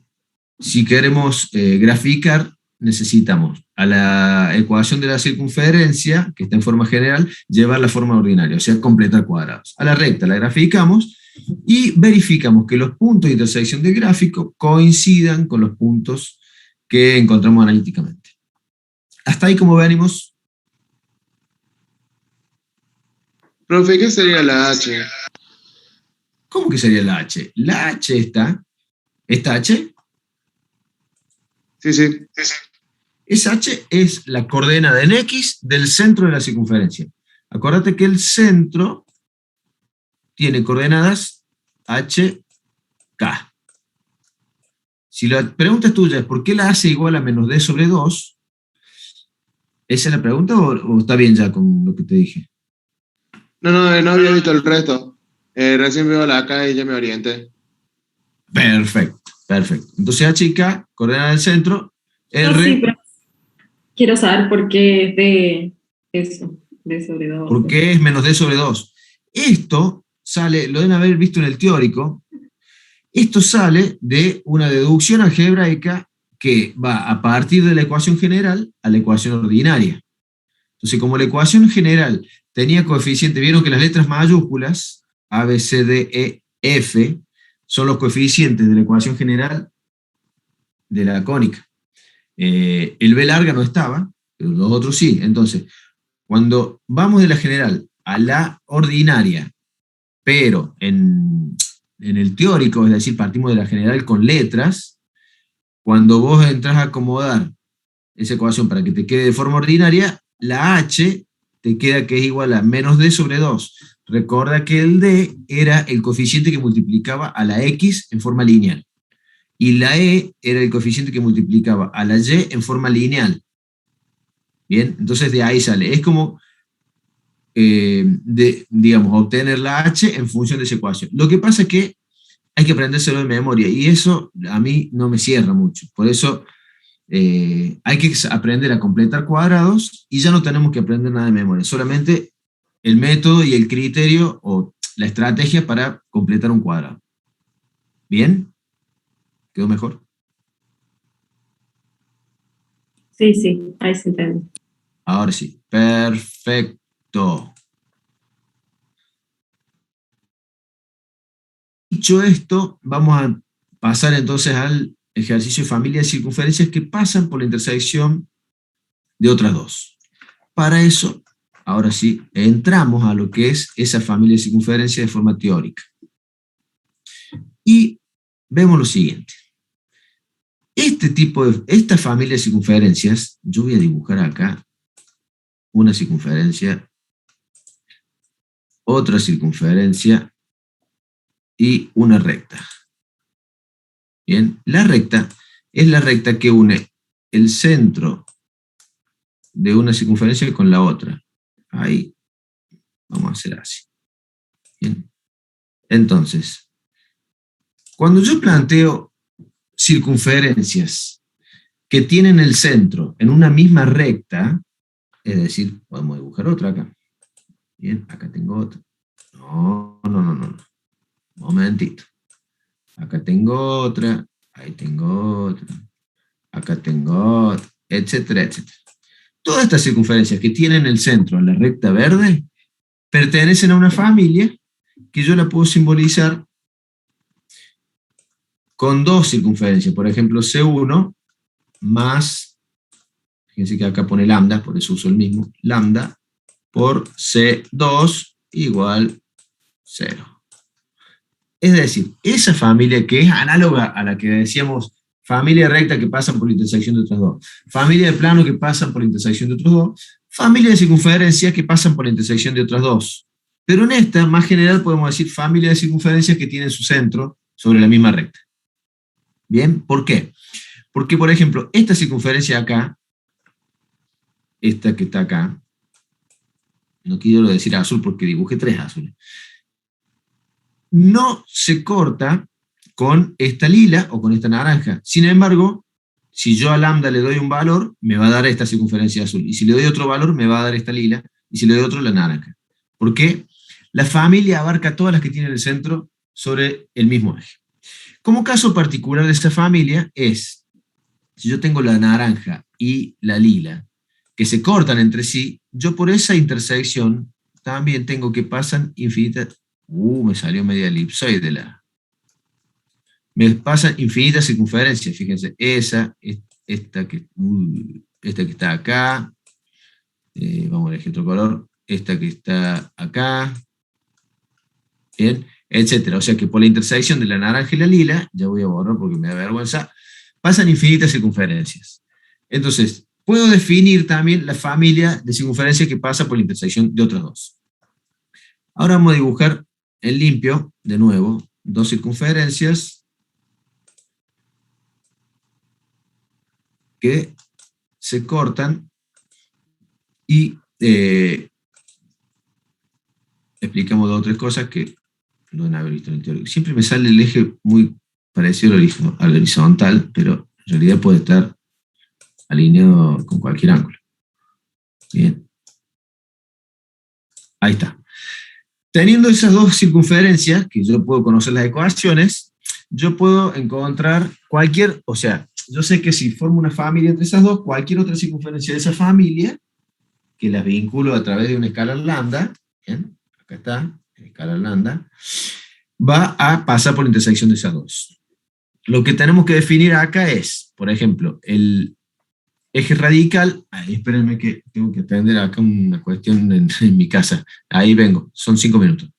si queremos graficar, necesitamos a la ecuación de la circunferencia, que está en forma general, llevar la forma ordinaria, o sea, completar cuadrados. A la recta la graficamos, y verificamos que los puntos de intersección del gráfico coincidan con los puntos que encontramos analíticamente. Hasta ahí, ¿cómo venimos? Profe, ¿qué sería la H? ¿Cómo que sería la H? La H ¿esta H? Sí. Esa H es la coordenada en X del centro de la circunferencia. Acuérdate que el centro tiene coordenadas H, K. Si la pregunta es tuya es ¿por qué la hace igual a menos D sobre 2? ¿Esa es la pregunta o está bien ya con lo que te dije? No había visto el resto. Recién veo la K y ya me orienté. Perfecto. Entonces H y K, coordenada del centro, R... No, sí, pero quiero saber por qué es de eso, D sobre 2. ¿Por qué es menos D sobre 2? Esto sale, lo deben haber visto en el teórico, esto sale de una deducción algebraica que va a partir de la ecuación general a la ecuación ordinaria. Entonces, como la ecuación general tenía coeficiente, vieron que las letras mayúsculas, A, B, C, D, E, F, son los coeficientes de la ecuación general de la cónica. El B larga no estaba, pero los otros sí. Entonces, cuando vamos de la general a la ordinaria, pero en el teórico, es decir, partimos de la general con letras, cuando vos entras a acomodar esa ecuación para que te quede de forma ordinaria, la H te queda que es igual a menos D sobre 2. Recuerda que el D era el coeficiente que multiplicaba a la X en forma lineal. Y la E era el coeficiente que multiplicaba a la Y en forma lineal. Bien, entonces de ahí sale. Es como, digamos, obtener la H en función de esa ecuación. Lo que pasa es que hay que aprendérselo de memoria, y eso a mí no me cierra mucho. Por eso hay que aprender a completar cuadrados, y ya no tenemos que aprender nada de memoria, solamente el método y el criterio o la estrategia para completar un cuadrado. ¿Bien? ¿Quedó mejor? Sí, ahí se entiende. Ahora sí, perfecto. Dicho esto, vamos a pasar entonces al ejercicio de familia de circunferencias que pasan por la intersección de otras dos. Para eso, ahora sí, entramos a lo que es esa familia de circunferencias de forma teórica. Y vemos lo siguiente. Esta familia de circunferencias, yo voy a dibujar acá una circunferencia, otra circunferencia y una recta. Bien, la recta es la recta que une el centro de una circunferencia con la otra. Ahí vamos a hacer así. Bien. Entonces, cuando yo planteo circunferencias que tienen el centro en una misma recta, es decir, podemos dibujar otra acá. Bien, acá tengo otra. No. Momentito. Acá tengo otra, ahí tengo otra, acá tengo otra, etcétera, etcétera. Todas estas circunferencias que tienen el centro en la recta verde pertenecen a una familia que yo la puedo simbolizar con dos circunferencias. Por ejemplo, C1 más, fíjense que acá pone lambda, por eso uso el mismo, lambda por C2 igual 0. Es decir, esa familia que es análoga a la que decíamos familia recta que pasan por la intersección de otras dos, familia de plano que pasan por la intersección de otros dos, familia de circunferencias que pasan por la intersección de otras dos. Pero en esta, más general, podemos decir familia de circunferencias que tienen su centro sobre la misma recta. ¿Bien? ¿Por qué? Porque, por ejemplo, esta circunferencia acá, esta que está acá, no quiero decir azul porque dibujé tres azules, no se corta con esta lila o con esta naranja. Sin embargo, si yo a lambda le doy un valor, me va a dar esta circunferencia azul. Y si le doy otro valor, me va a dar esta lila. Y si le doy otro, la naranja. ¿Por qué? La familia abarca todas las que tienen el centro sobre el mismo eje. Como caso particular de esta familia es, si yo tengo la naranja y la lila, que se cortan entre sí, yo por esa intersección también tengo que pasan infinitas. Me salió media elipsoide me pasan infinitas circunferencias, fíjense, esta que está acá, vamos a elegir otro color, esta que está acá, bien, etcétera. O sea que por la intersección de la naranja y la lila, ya voy a borrar porque me da vergüenza, pasan infinitas circunferencias. Entonces, puedo definir también la familia de circunferencias que pasa por la intersección de otras dos. Ahora vamos a dibujar en limpio, de nuevo, dos circunferencias que se cortan y explicamos dos o tres cosas que no deben haber visto en el teórico. Siempre me sale el eje muy parecido al horizontal, pero en realidad puede estar alineado con cualquier ángulo. Bien. Ahí está. Teniendo esas dos circunferencias, que yo puedo conocer las ecuaciones, yo puedo encontrar cualquier, o sea, yo sé que si formo una familia entre esas dos, cualquier otra circunferencia de esa familia, que las vinculo a través de una escala lambda, ¿bien? Acá está, escala lambda, va a pasar por la intersección de esas dos. Lo que tenemos que definir acá es, por ejemplo, el eje radical. Espérenme que tengo que atender acá una cuestión en mi casa. Ahí vengo, son 5 minutos.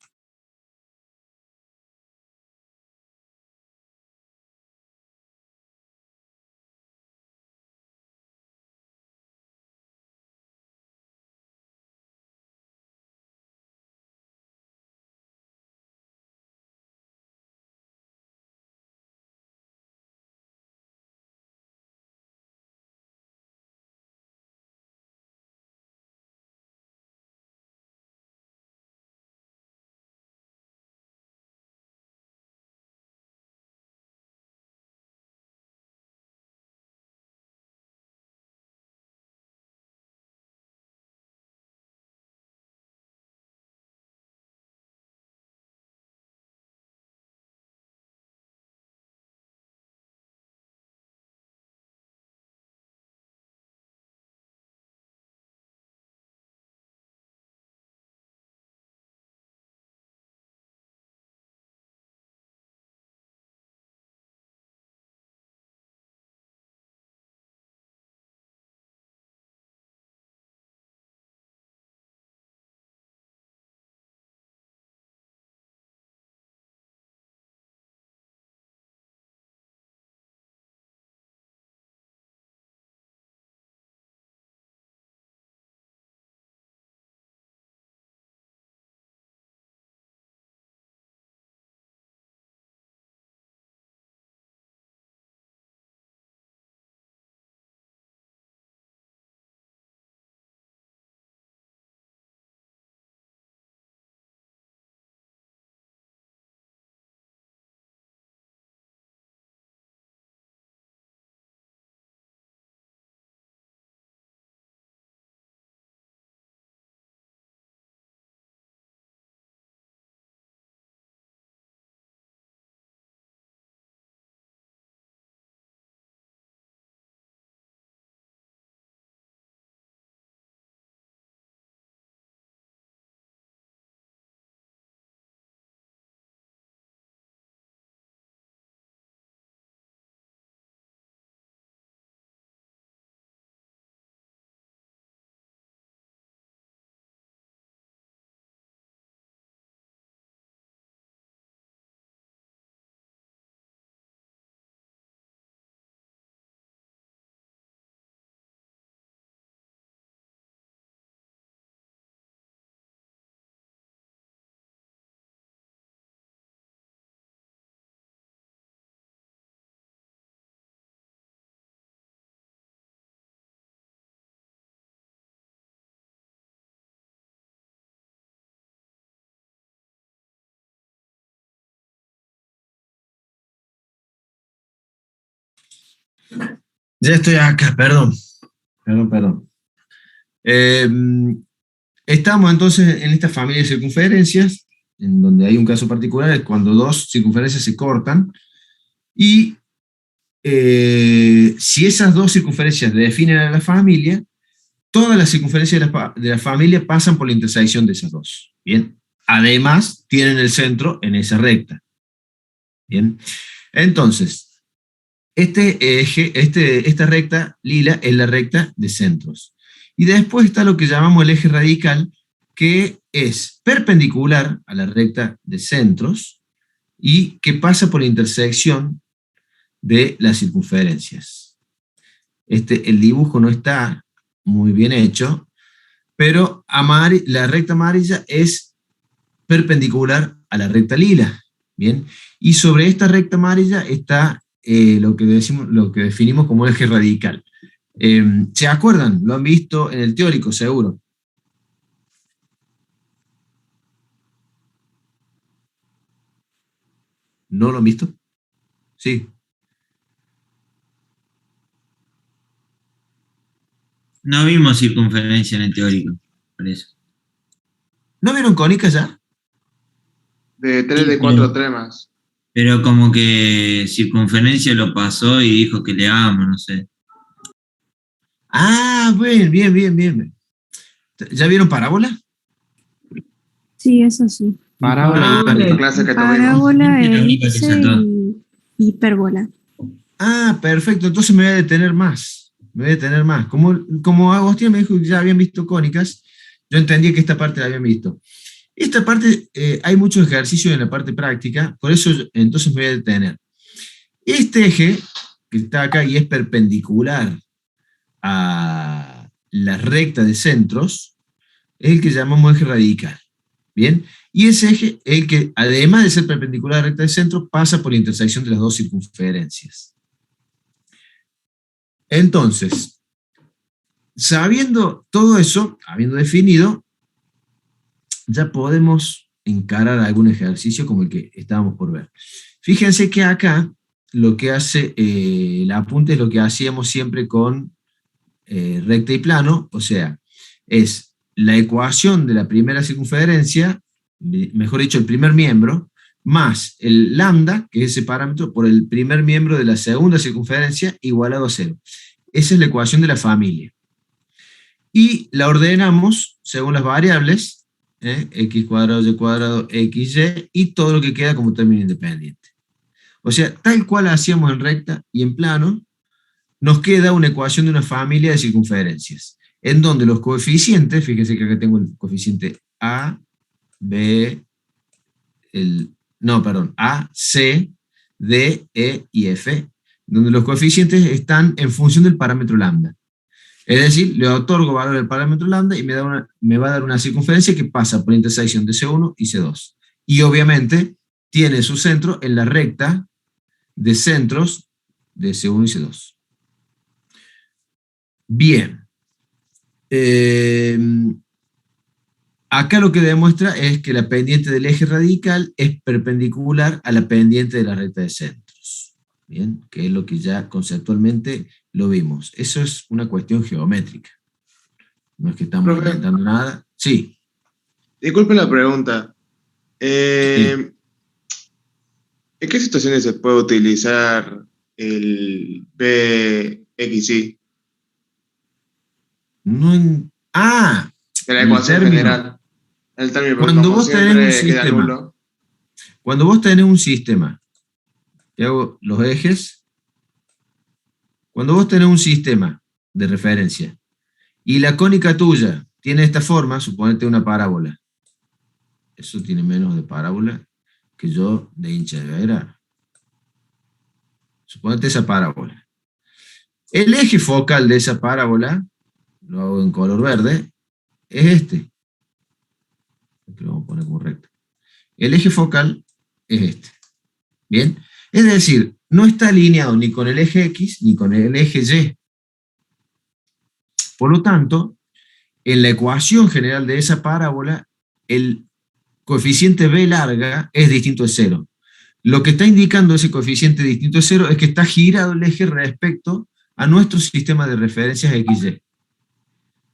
Ya estoy acá, perdón. Estamos entonces en esta familia de circunferencias, en donde hay un caso particular, es cuando dos circunferencias se cortan, y si esas dos circunferencias definen a la familia, todas las circunferencias de la familia pasan por la intersección de esas dos. Bien. Además, tienen el centro en esa recta. Bien. Entonces, esta recta lila es la recta de centros. Y después está lo que llamamos el eje radical, que es perpendicular a la recta de centros y que pasa por la intersección de las circunferencias. El dibujo no está muy bien hecho, pero la recta amarilla es perpendicular a la recta lila. Bien, y sobre esta recta amarilla está lo que definimos como eje radical. ¿Se acuerdan? Lo han visto en el teórico, seguro. ¿No lo han visto? Sí. No vimos circunferencia en el teórico, por eso. ¿No vieron cónicas ya? De 3 de 4 tremas. Pero como que circunferencia lo pasó y dijo que le amo, no sé. Ah, bien. ¿Ya vieron parábola? Sí, eso sí. Parábola La clase que tuvimos. Parábola, Es la única que elipse saltó. y hipérbola. Ah, perfecto, entonces me voy a detener más. Como Agustín me dijo que ya habían visto cónicas, yo entendí que esta parte la habían visto. Esta parte, hay muchos ejercicios en la parte práctica, por eso entonces me voy a detener. Este eje, que está acá y es perpendicular a la recta de centros, es el que llamamos eje radical. ¿Bien? Y ese eje es el que, además de ser perpendicular a la recta de centro, pasa por la intersección de las dos circunferencias. Entonces, sabiendo todo eso, habiendo definido, ya podemos encarar algún ejercicio como el que estábamos por ver. Fíjense que acá lo que hace el apunte es lo que hacíamos siempre con recta y plano, o sea, es la ecuación de la primera circunferencia, mejor dicho, el primer miembro, más el lambda, que es ese parámetro, por el primer miembro de la segunda circunferencia, igualado a 0. Esa es la ecuación de la familia. Y la ordenamos según las variables, x cuadrado, y cuadrado, xy, y todo lo que queda como término independiente. O sea, tal cual hacíamos en recta y en plano, nos queda una ecuación de una familia de circunferencias, en donde los coeficientes, fíjense que acá tengo el coeficiente A, B, A, C, D, E y F, donde los coeficientes están en función del parámetro lambda. Es decir, le otorgo valor al parámetro lambda y me va a dar una circunferencia que pasa por la intersección de C1 y C2. Y obviamente tiene su centro en la recta de centros de C1 y C2. Bien. Acá lo que demuestra es que la pendiente del eje radical es perpendicular a la pendiente de la recta de centros. Bien, que es lo que ya conceptualmente lo vimos. Eso es una cuestión geométrica. No es que estamos inventando nada. Sí. Disculpe la pregunta. Sí. ¿En qué situaciones se puede utilizar el BXY? De la ecuación general. El término, cuando vos tenés un sistema, y hago los ejes, cuando vos tenés un sistema de referencia y la cónica tuya tiene esta forma, suponete una parábola, eso tiene menos de parábola que yo de hincha de vera. Suponete esa parábola. El eje focal de esa parábola, lo hago en color verde, es este. Aquí lo vamos a poner como recto. El eje focal es este. Bien. Es decir, no está alineado ni con el eje X ni con el eje Y. Por lo tanto, en la ecuación general de esa parábola, el coeficiente b larga es distinto de 0. Lo que está indicando ese coeficiente distinto de 0 es que está girado el eje respecto a nuestro sistema de referencias XY.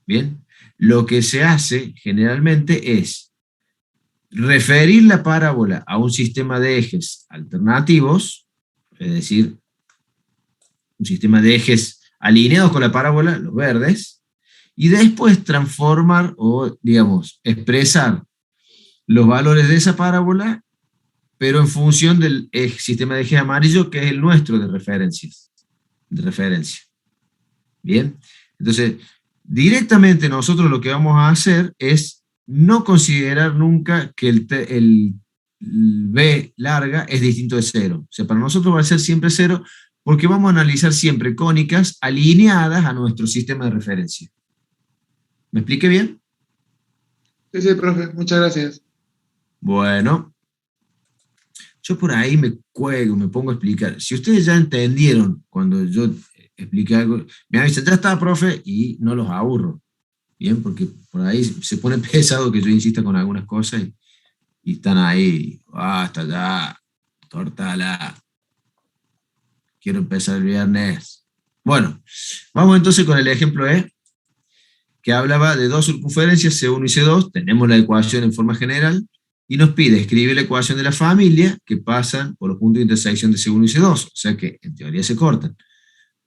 Bien, lo que se hace generalmente es referir la parábola a un sistema de ejes alternativos, es decir, un sistema de ejes alineados con la parábola, los verdes, y después transformar o, digamos, expresar los valores de esa parábola, pero en función del sistema de ejes amarillo, que es el nuestro de referencia. Bien, entonces, directamente nosotros lo que vamos a hacer es no considerar nunca que el B larga es distinto de 0. O sea, para nosotros va a ser siempre 0, porque vamos a analizar siempre cónicas alineadas a nuestro sistema de referencia. ¿Me expliqué bien? Sí, sí, profe, muchas gracias. Bueno, yo por ahí me cuelgo, me pongo a explicar. Si ustedes ya entendieron cuando yo expliqué algo, me avisan, ya está, profe, y no los aburro. Bien, porque por ahí se pone pesado que yo insista con algunas cosas y están ahí, hasta ya, tortala. Quiero empezar el viernes. Bueno, vamos entonces con el ejemplo E, que hablaba de dos circunferencias, C1 y C2. Tenemos la ecuación en forma general, y nos pide escribir la ecuación de la familia que pasan por los puntos de intersección de C1 y C2, o sea que en teoría se cortan.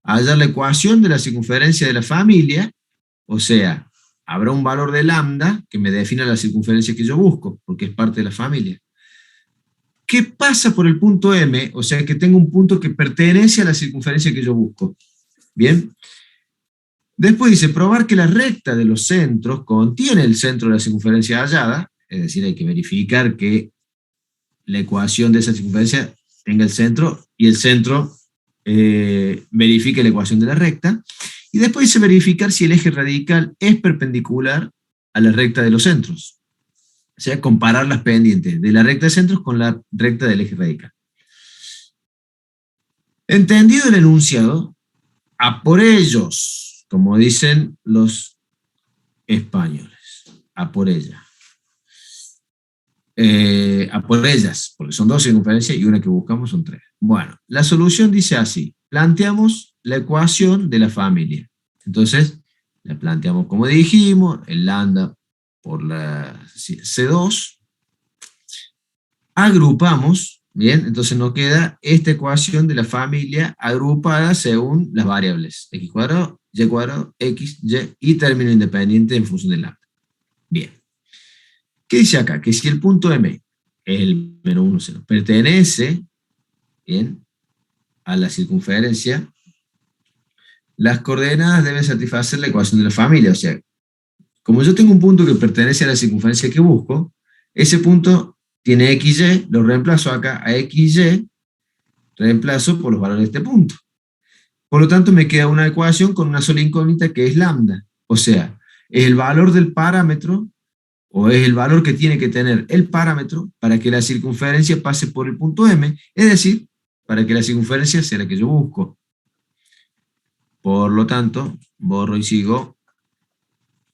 Hallar la ecuación de la circunferencia de la familia, o sea, habrá un valor de lambda que me defina la circunferencia que yo busco, porque es parte de la familia. ¿Qué pasa por el punto M? O sea que tengo un punto que pertenece a la circunferencia que yo busco. Bien. Después dice, probar que la recta de los centros contiene el centro de la circunferencia hallada, es decir, hay que verificar que la ecuación de esa circunferencia tenga el centro, y el centro verifique la ecuación de la recta. Y después dice verificar si el eje radical es perpendicular a la recta de los centros. O sea, comparar las pendientes de la recta de centros con la recta del eje radical. Entendido el enunciado, a por ellos, como dicen los españoles, a por ella. A por ellas, porque son dos circunferencias y una que buscamos son tres. Bueno, la solución dice así, planteamos la ecuación de la familia. Entonces, la planteamos como dijimos, el lambda por la C2, agrupamos, bien, entonces nos queda esta ecuación de la familia agrupada según las variables, x cuadrado, y cuadrado, x, y término independiente en función del lambda. Bien. ¿Qué dice acá? Que si el punto M es el menos 1, 0, pertenece, bien, a la circunferencia, las coordenadas deben satisfacer la ecuación de la familia, o sea, como yo tengo un punto que pertenece a la circunferencia que busco, ese punto tiene XY, lo reemplazo acá a XY, reemplazo por los valores de este punto. Por lo tanto, me queda una ecuación con una sola incógnita que es lambda. O sea, es el valor del parámetro, o es el valor que tiene que tener el parámetro para que la circunferencia pase por el punto M, es decir, para que la circunferencia sea la que yo busco. Por lo tanto, borro y sigo.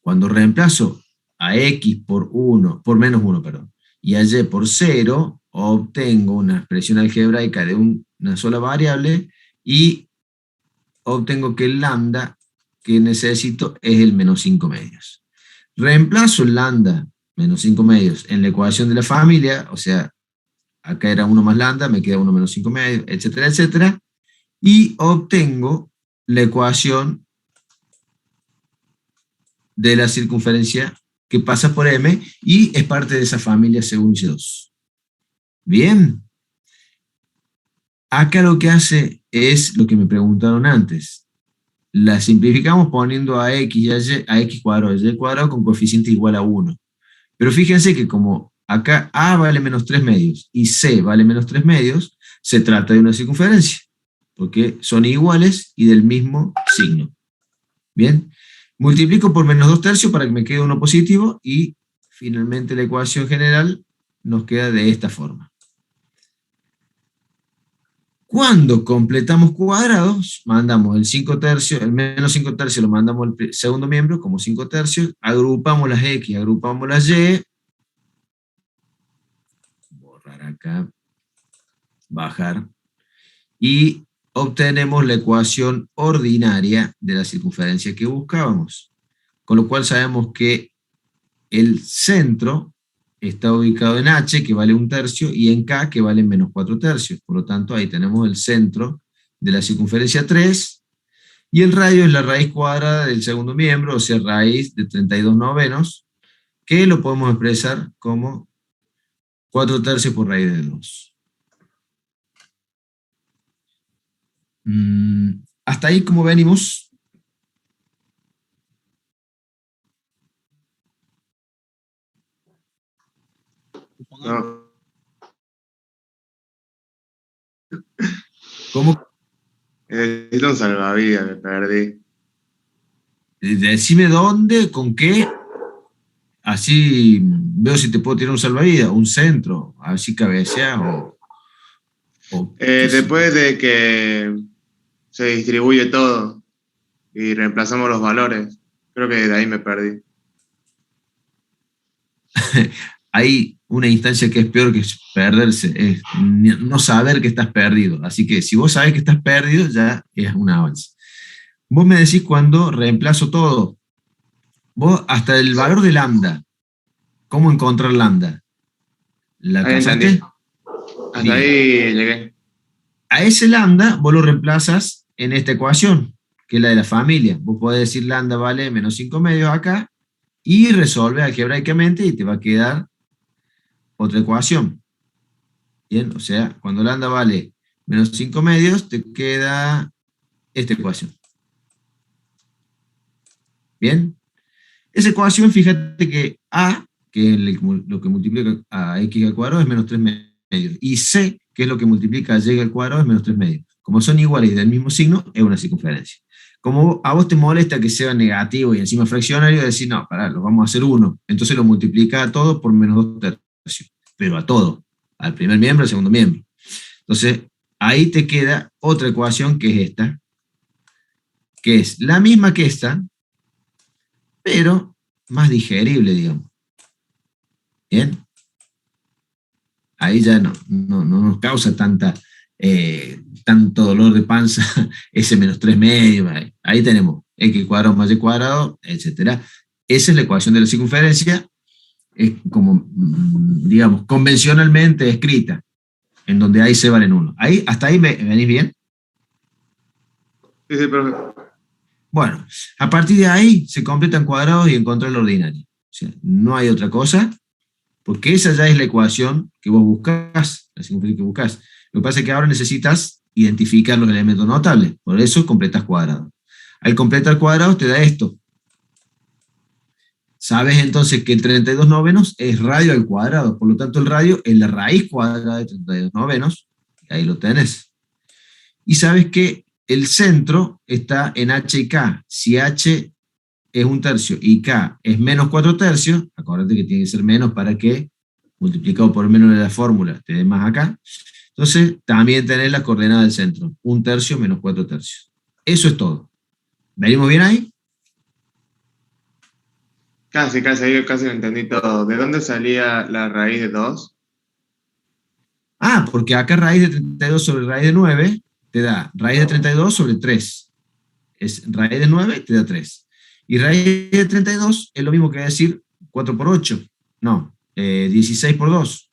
Cuando reemplazo a x por menos 1, perdón, y a y por 0, obtengo una expresión algebraica de una sola variable y obtengo que el lambda que necesito es el menos 5 medios. Reemplazo el lambda menos 5 medios en la ecuación de la familia, o sea, acá era 1 más lambda, me queda 1 menos 5 medios, etcétera, etcétera, y obtengo la ecuación de la circunferencia que pasa por M y es parte de esa familia C1 y C2. Bien. Acá lo que hace es lo que me preguntaron antes. La simplificamos poniendo a x y a x cuadrado y cuadrado con coeficiente igual a 1. Pero fíjense que como acá A vale menos 3 medios y C vale menos 3 medios, se trata de una circunferencia, porque son iguales y del mismo signo. Bien. Multiplico por menos 2 tercios para que me quede uno positivo y finalmente la ecuación general nos queda de esta forma. Cuando completamos cuadrados, mandamos el 5 tercios, el menos 5 tercios lo mandamos al segundo miembro como 5 tercios, agrupamos las x, agrupamos las y, borrar acá, bajar, y obtenemos la ecuación ordinaria de la circunferencia que buscábamos. Con lo cual sabemos que el centro está ubicado en H, que vale 1/3, y en K, que vale menos 4/3. Por lo tanto, ahí tenemos el centro de la circunferencia 3, y el radio es la raíz cuadrada del segundo miembro, o sea, raíz de 32/9, que lo podemos expresar como 4/3 por raíz de 2. Hasta ahí, ¿cómo venimos? No. ¿Cómo? Necesito un salvavidas, me perdí. Decime dónde, con qué, así veo si te puedo tirar un salvavidas, un centro, a ver si cabecea o Después de que se distribuye todo y reemplazamos los valores, creo que de ahí me perdí. hay una instancia que es peor que perderse, es no saber que estás perdido. Así que si vos sabés que estás perdido, ya es un avance. Vos me decís cuando reemplazo todo. Vos hasta el valor de lambda. ¿Cómo encontrar lambda? ¿La Ahí casaste? entendí. Hasta Bien. ahí llegué. A ese lambda vos lo reemplazas en esta ecuación, que es la de la familia. Vos podés decir lambda vale menos 5/2 acá, y resolve algebraicamente y te va a quedar otra ecuación. Bien, o sea, cuando lambda vale menos 5/2, te queda esta ecuación. Bien, esa ecuación, fíjate que A, que es lo que multiplica a x al cuadrado, es menos 3/2. Y C, que es lo que multiplica a y al cuadrado, es menos 3/2. Como son iguales y del mismo signo, es una circunferencia. Como a vos te molesta que sea negativo y encima fraccionario, decís, no, pará, lo vamos a hacer 1. Entonces lo multiplica a todo por menos 2/3. Pero a todo, al primer miembro, al segundo miembro. Entonces, ahí te queda otra ecuación que es esta, que es la misma que esta, pero más digerible, digamos. ¿Bien? Ahí ya no nos causa tanto dolor de panza ese menos 3/2. Ahí tenemos x cuadrado más y cuadrado, etc. Esa es la ecuación de la circunferencia, es como, digamos, convencionalmente escrita, en donde ahí se valen 1. ¿Hasta ahí venís bien? Sí, profe. Bueno, a partir de ahí se completan cuadrados y encontrar la ordinaria. O sea, no hay otra cosa, porque esa ya es la ecuación que vos buscás, la circunferencia que buscás. Lo que pasa es que ahora necesitas identificar los elementos notables, por eso completas cuadrados. Al completar cuadrados te da esto. Sabes entonces que el 32/9 es radio al cuadrado, por lo tanto el radio es la raíz cuadrada de 32/9, y ahí lo tenés. Y sabes que el centro está en H y K. Si H es 1/3 y K es menos 4/3, acuérdate que tiene que ser menos para que multiplicado por menos de la fórmula te dé más acá. Entonces también tenés las coordenadas del centro, 1/3 menos 4/3. Eso es todo. ¿Venimos bien ahí? Casi lo entendí todo. ¿De dónde salía la raíz de 2? Porque acá raíz de 32 sobre raíz de 9 te da raíz de 32 sobre 3. Es raíz de 9 te da 3. Y raíz de 32 es lo mismo que decir 4 por 8. No, 16 por 2.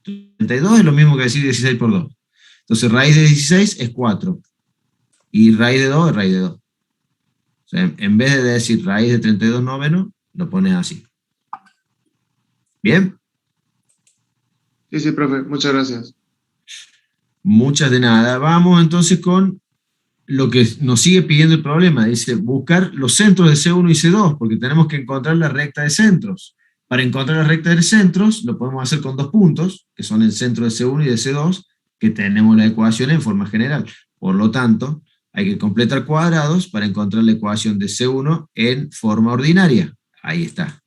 32 es lo mismo que decir 16 por 2. Entonces raíz de 16 es 4. Y raíz de 2 es raíz de 2. O sea, en vez de decir raíz de 32/9, lo pones así. ¿Bien? Sí, profe. Muchas gracias. Muchas de nada. Vamos entonces con lo que nos sigue pidiendo el problema. Dice, buscar los centros de C1 y C2, porque tenemos que encontrar la recta de centros. Para encontrar la recta de centros, lo podemos hacer con 2 puntos, que son el centro de C1 y de C2, que tenemos la ecuación en forma general. Por lo tanto, hay que completar cuadrados para encontrar la ecuación de C1 en forma ordinaria. Ahí está.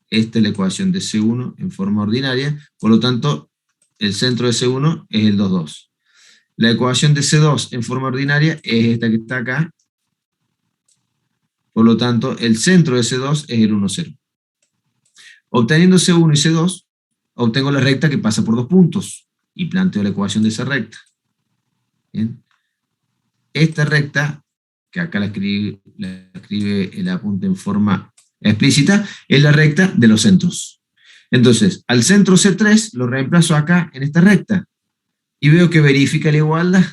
Esta es la ecuación de C1 en forma ordinaria. Por lo tanto, el centro de C1 es el 2, 2. La ecuación de C2 en forma ordinaria es esta que está acá. Por lo tanto, el centro de C2 es el 1, 0. Obteniendo C1 y C2, obtengo la recta que pasa por 2 puntos y planteo la ecuación de esa recta. ¿Bien? Esta recta, que acá la escribe el apunte en forma explícita, es la recta de los centros. Entonces, al centro C3 lo reemplazo acá en esta recta y veo que verifica la igualdad.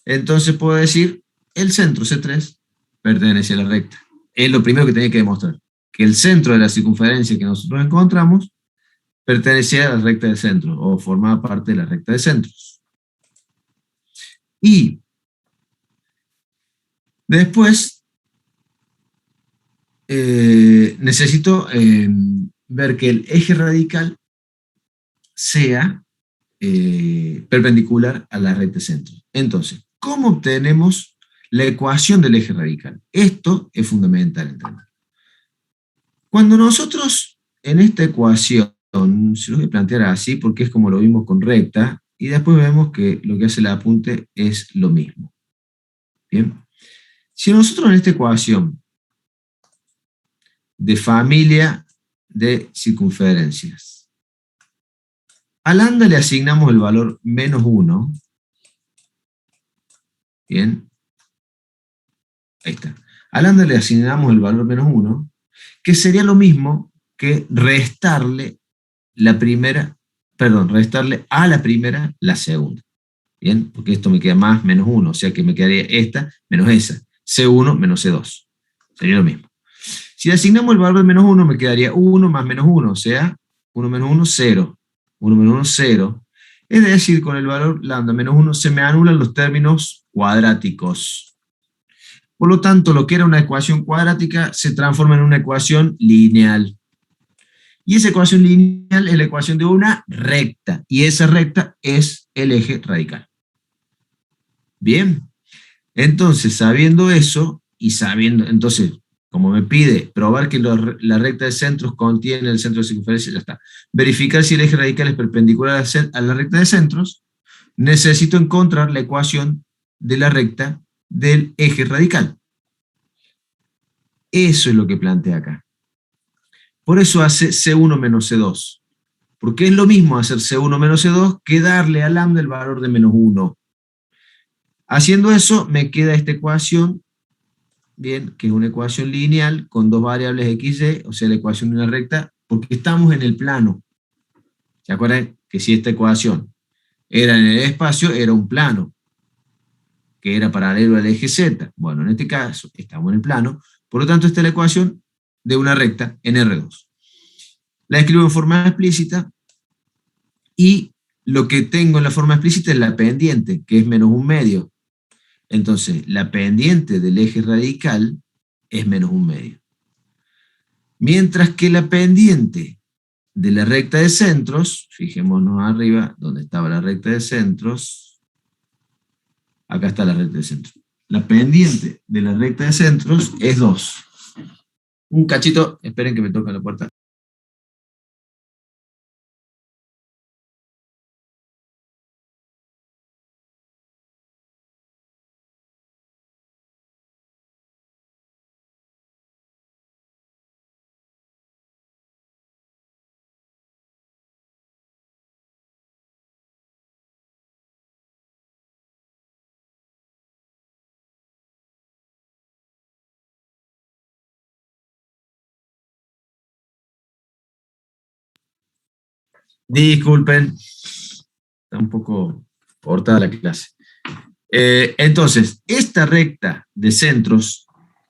Entonces puedo decir, el centro C3 pertenece a la recta. Es lo primero que tenía que demostrar, que el centro de la circunferencia que nosotros encontramos pertenecía a la recta de centro, o formaba parte de la recta de centros. Y después necesito ver que el eje radical sea perpendicular a la recta de centro. Entonces, ¿cómo obtenemos la ecuación del eje radical? Esto es fundamental entender. Cuando nosotros en esta ecuación, se los voy a plantear así porque es como lo vimos con recta, y después vemos que lo que hace el apunte es lo mismo. Bien. Si nosotros en esta ecuación de familia de circunferencias, a lambda le asignamos el valor -1, bien, ahí está. A lambda le asignamos el valor -1, que sería lo mismo que restarle restarle a la primera la segunda. Bien, porque esto me queda más -1, o sea que me quedaría esta menos esa. C1 menos C2. Sería lo mismo. Si le asignamos el valor de -1, me quedaría 1 más -1, o sea, 1 menos 1, 0. 1 menos 1, 0. Es decir, con el valor lambda menos 1 se me anulan los términos cuadráticos. Por lo tanto, lo que era una ecuación cuadrática se transforma en una ecuación lineal. Y esa ecuación lineal es la ecuación de una recta. Y esa recta es el eje radical. Bien. Entonces, sabiendo eso, y sabiendo, entonces, como me pide probar que la recta de centros contiene el centro de circunferencia, ya está. Verificar si el eje radical es perpendicular a la recta de centros, necesito encontrar la ecuación de la recta del eje radical. Eso es lo que plantea acá. Por eso hace C1 menos C2. Porque es lo mismo hacer C1 menos C2 que darle a lambda el valor de -1. Haciendo eso, me queda esta ecuación, bien, que es una ecuación lineal con dos variables x, y, o sea, la ecuación de una recta, porque estamos en el plano. ¿Se acuerdan que si esta ecuación era en el espacio, era un plano, que era paralelo al eje z? Bueno, en este caso, estamos en el plano, por lo tanto, esta es la ecuación de una recta en R2. La escribo en forma explícita, y lo que tengo en la forma explícita es la pendiente, que es -1/2. Entonces, la pendiente del eje radical es -1/2. Mientras que la pendiente de la recta de centros, fijémonos arriba, donde estaba la recta de centros, acá está la recta de centros. La pendiente de la recta de centros es 2. Un cachito, esperen que me toca la puerta. Disculpen, está un poco cortada la clase. Entonces, esta recta de centros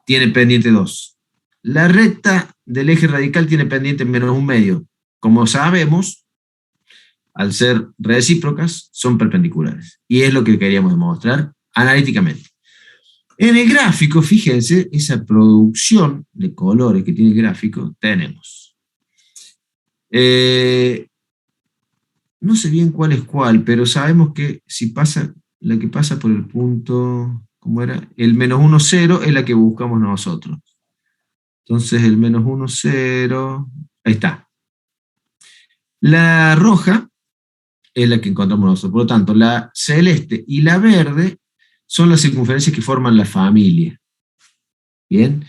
tiene pendiente 2. La recta del eje radical tiene pendiente -1/2. Como sabemos, al ser recíprocas, son perpendiculares. Y es lo que queríamos demostrar analíticamente. En el gráfico, fíjense, esa producción de colores que tiene el gráfico, tenemos. No sé bien cuál es cuál, pero sabemos que si pasa, la que pasa por el punto, ¿cómo era? El -1, 0 es la que buscamos nosotros. Entonces el -1, 0, ahí está. La roja es la que encontramos nosotros. Por lo tanto, la celeste y la verde son las circunferencias que forman la familia. Bien.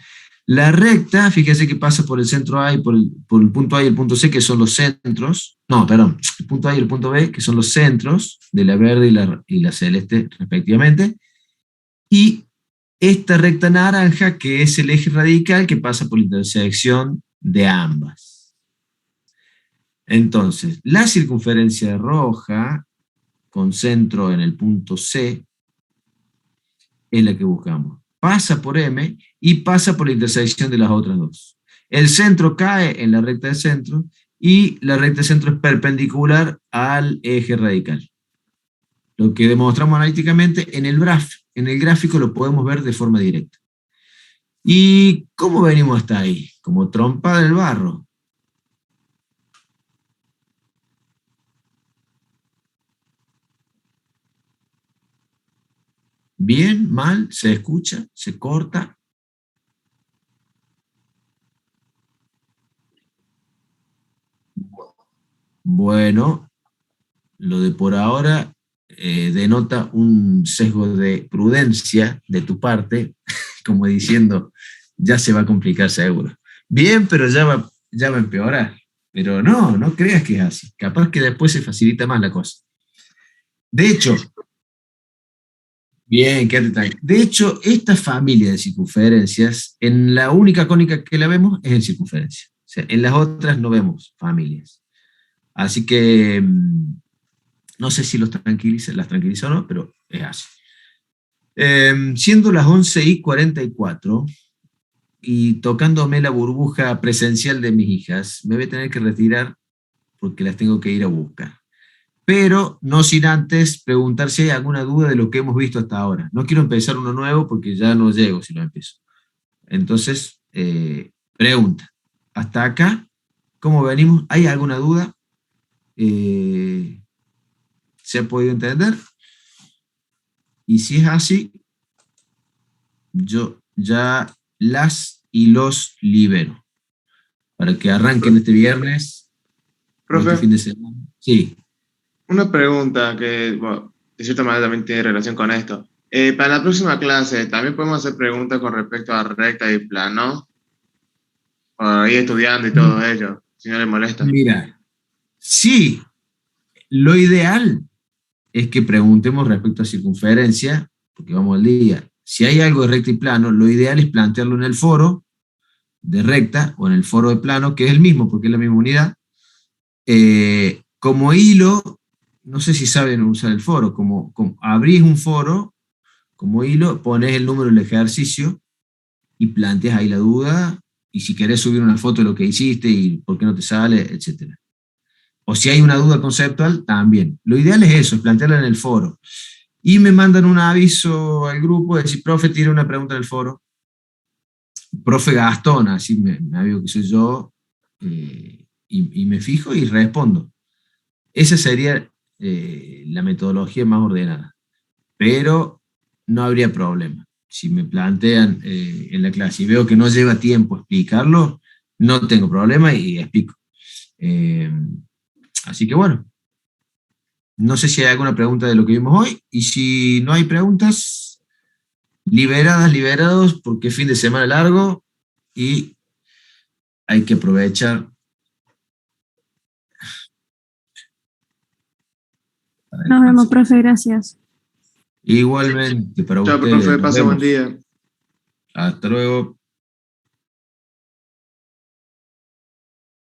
La recta, fíjese que pasa por el centro A y por el punto A y el punto C, que son los centros. No, perdón, el punto A y el punto B, que son los centros de la verde y la celeste, respectivamente. Y esta recta naranja, que es el eje radical, que pasa por la intersección de ambas. Entonces, la circunferencia roja, con centro en el punto C, es la que buscamos. Pasa por M y pasa por la intersección de las otras dos. El centro cae en la recta de centro y la recta de centro es perpendicular al eje radical. Lo que demostramos analíticamente en el gráfico lo podemos ver de forma directa. ¿Y cómo venimos hasta ahí? Como trompa del barro. Bien, mal, se escucha, se corta. Bueno, lo de por ahora denota un sesgo de prudencia de tu parte, como diciendo, ya se va a complicar seguro. Bien, pero ya va a empeorar. Pero no creas que es así. Capaz que después se facilita más la cosa. De hecho, bien, quédate tranquilo. De hecho, esta familia de circunferencias, en la única cónica que la vemos es en circunferencia. O sea, en las otras no vemos familias. Así que no sé si las tranquiliza o no, pero es así. Siendo las 11:44 y tocándome la burbuja presencial de mis hijas, me voy a tener que retirar porque las tengo que ir a buscar. Pero no sin antes preguntar si hay alguna duda de lo que hemos visto hasta ahora. No quiero empezar uno nuevo porque ya no llego si lo empiezo. Entonces, pregunta. Hasta acá, ¿cómo venimos? ¿Hay alguna duda? ¿Se ha podido entender? Y si es así, yo ya las y los libero para que arranquen este viernes o este fin de semana. Sí. Una pregunta que, bueno, de cierta manera también tiene relación con esto. Para la próxima clase, ¿también podemos hacer preguntas con respecto a recta y plano? Para ir estudiando y todo ello, si no les molesta. Mira, sí, lo ideal es que preguntemos respecto a circunferencia, porque vamos al día. Si hay algo de recta y plano, lo ideal es plantearlo en el foro de recta o en el foro de plano, que es el mismo, porque es la misma unidad. Como hilo, no sé si saben usar el foro, como abrís un foro, como hilo, pones el número del ejercicio y planteas ahí la duda, y si querés subir una foto de lo que hiciste y por qué no te sale, etc. O si hay una duda conceptual, también. Lo ideal es eso, es plantearla en el foro. Y me mandan un aviso al grupo de decir, profe, tiene una pregunta en el foro. Profe Gastón, así me aviso que soy yo, y me fijo y respondo. Esa sería la metodología más ordenada. Pero no habría problema. Si me plantean en la clase y veo que no lleva tiempo explicarlo, no tengo problema y explico. Así que bueno, no sé si hay alguna pregunta de lo que vimos hoy, y si no hay preguntas, liberados, porque es fin de semana largo y hay que aprovechar. Nos vemos, profe, gracias. Igualmente, para Chao, ustedes. profe, pase buen día. Hasta luego.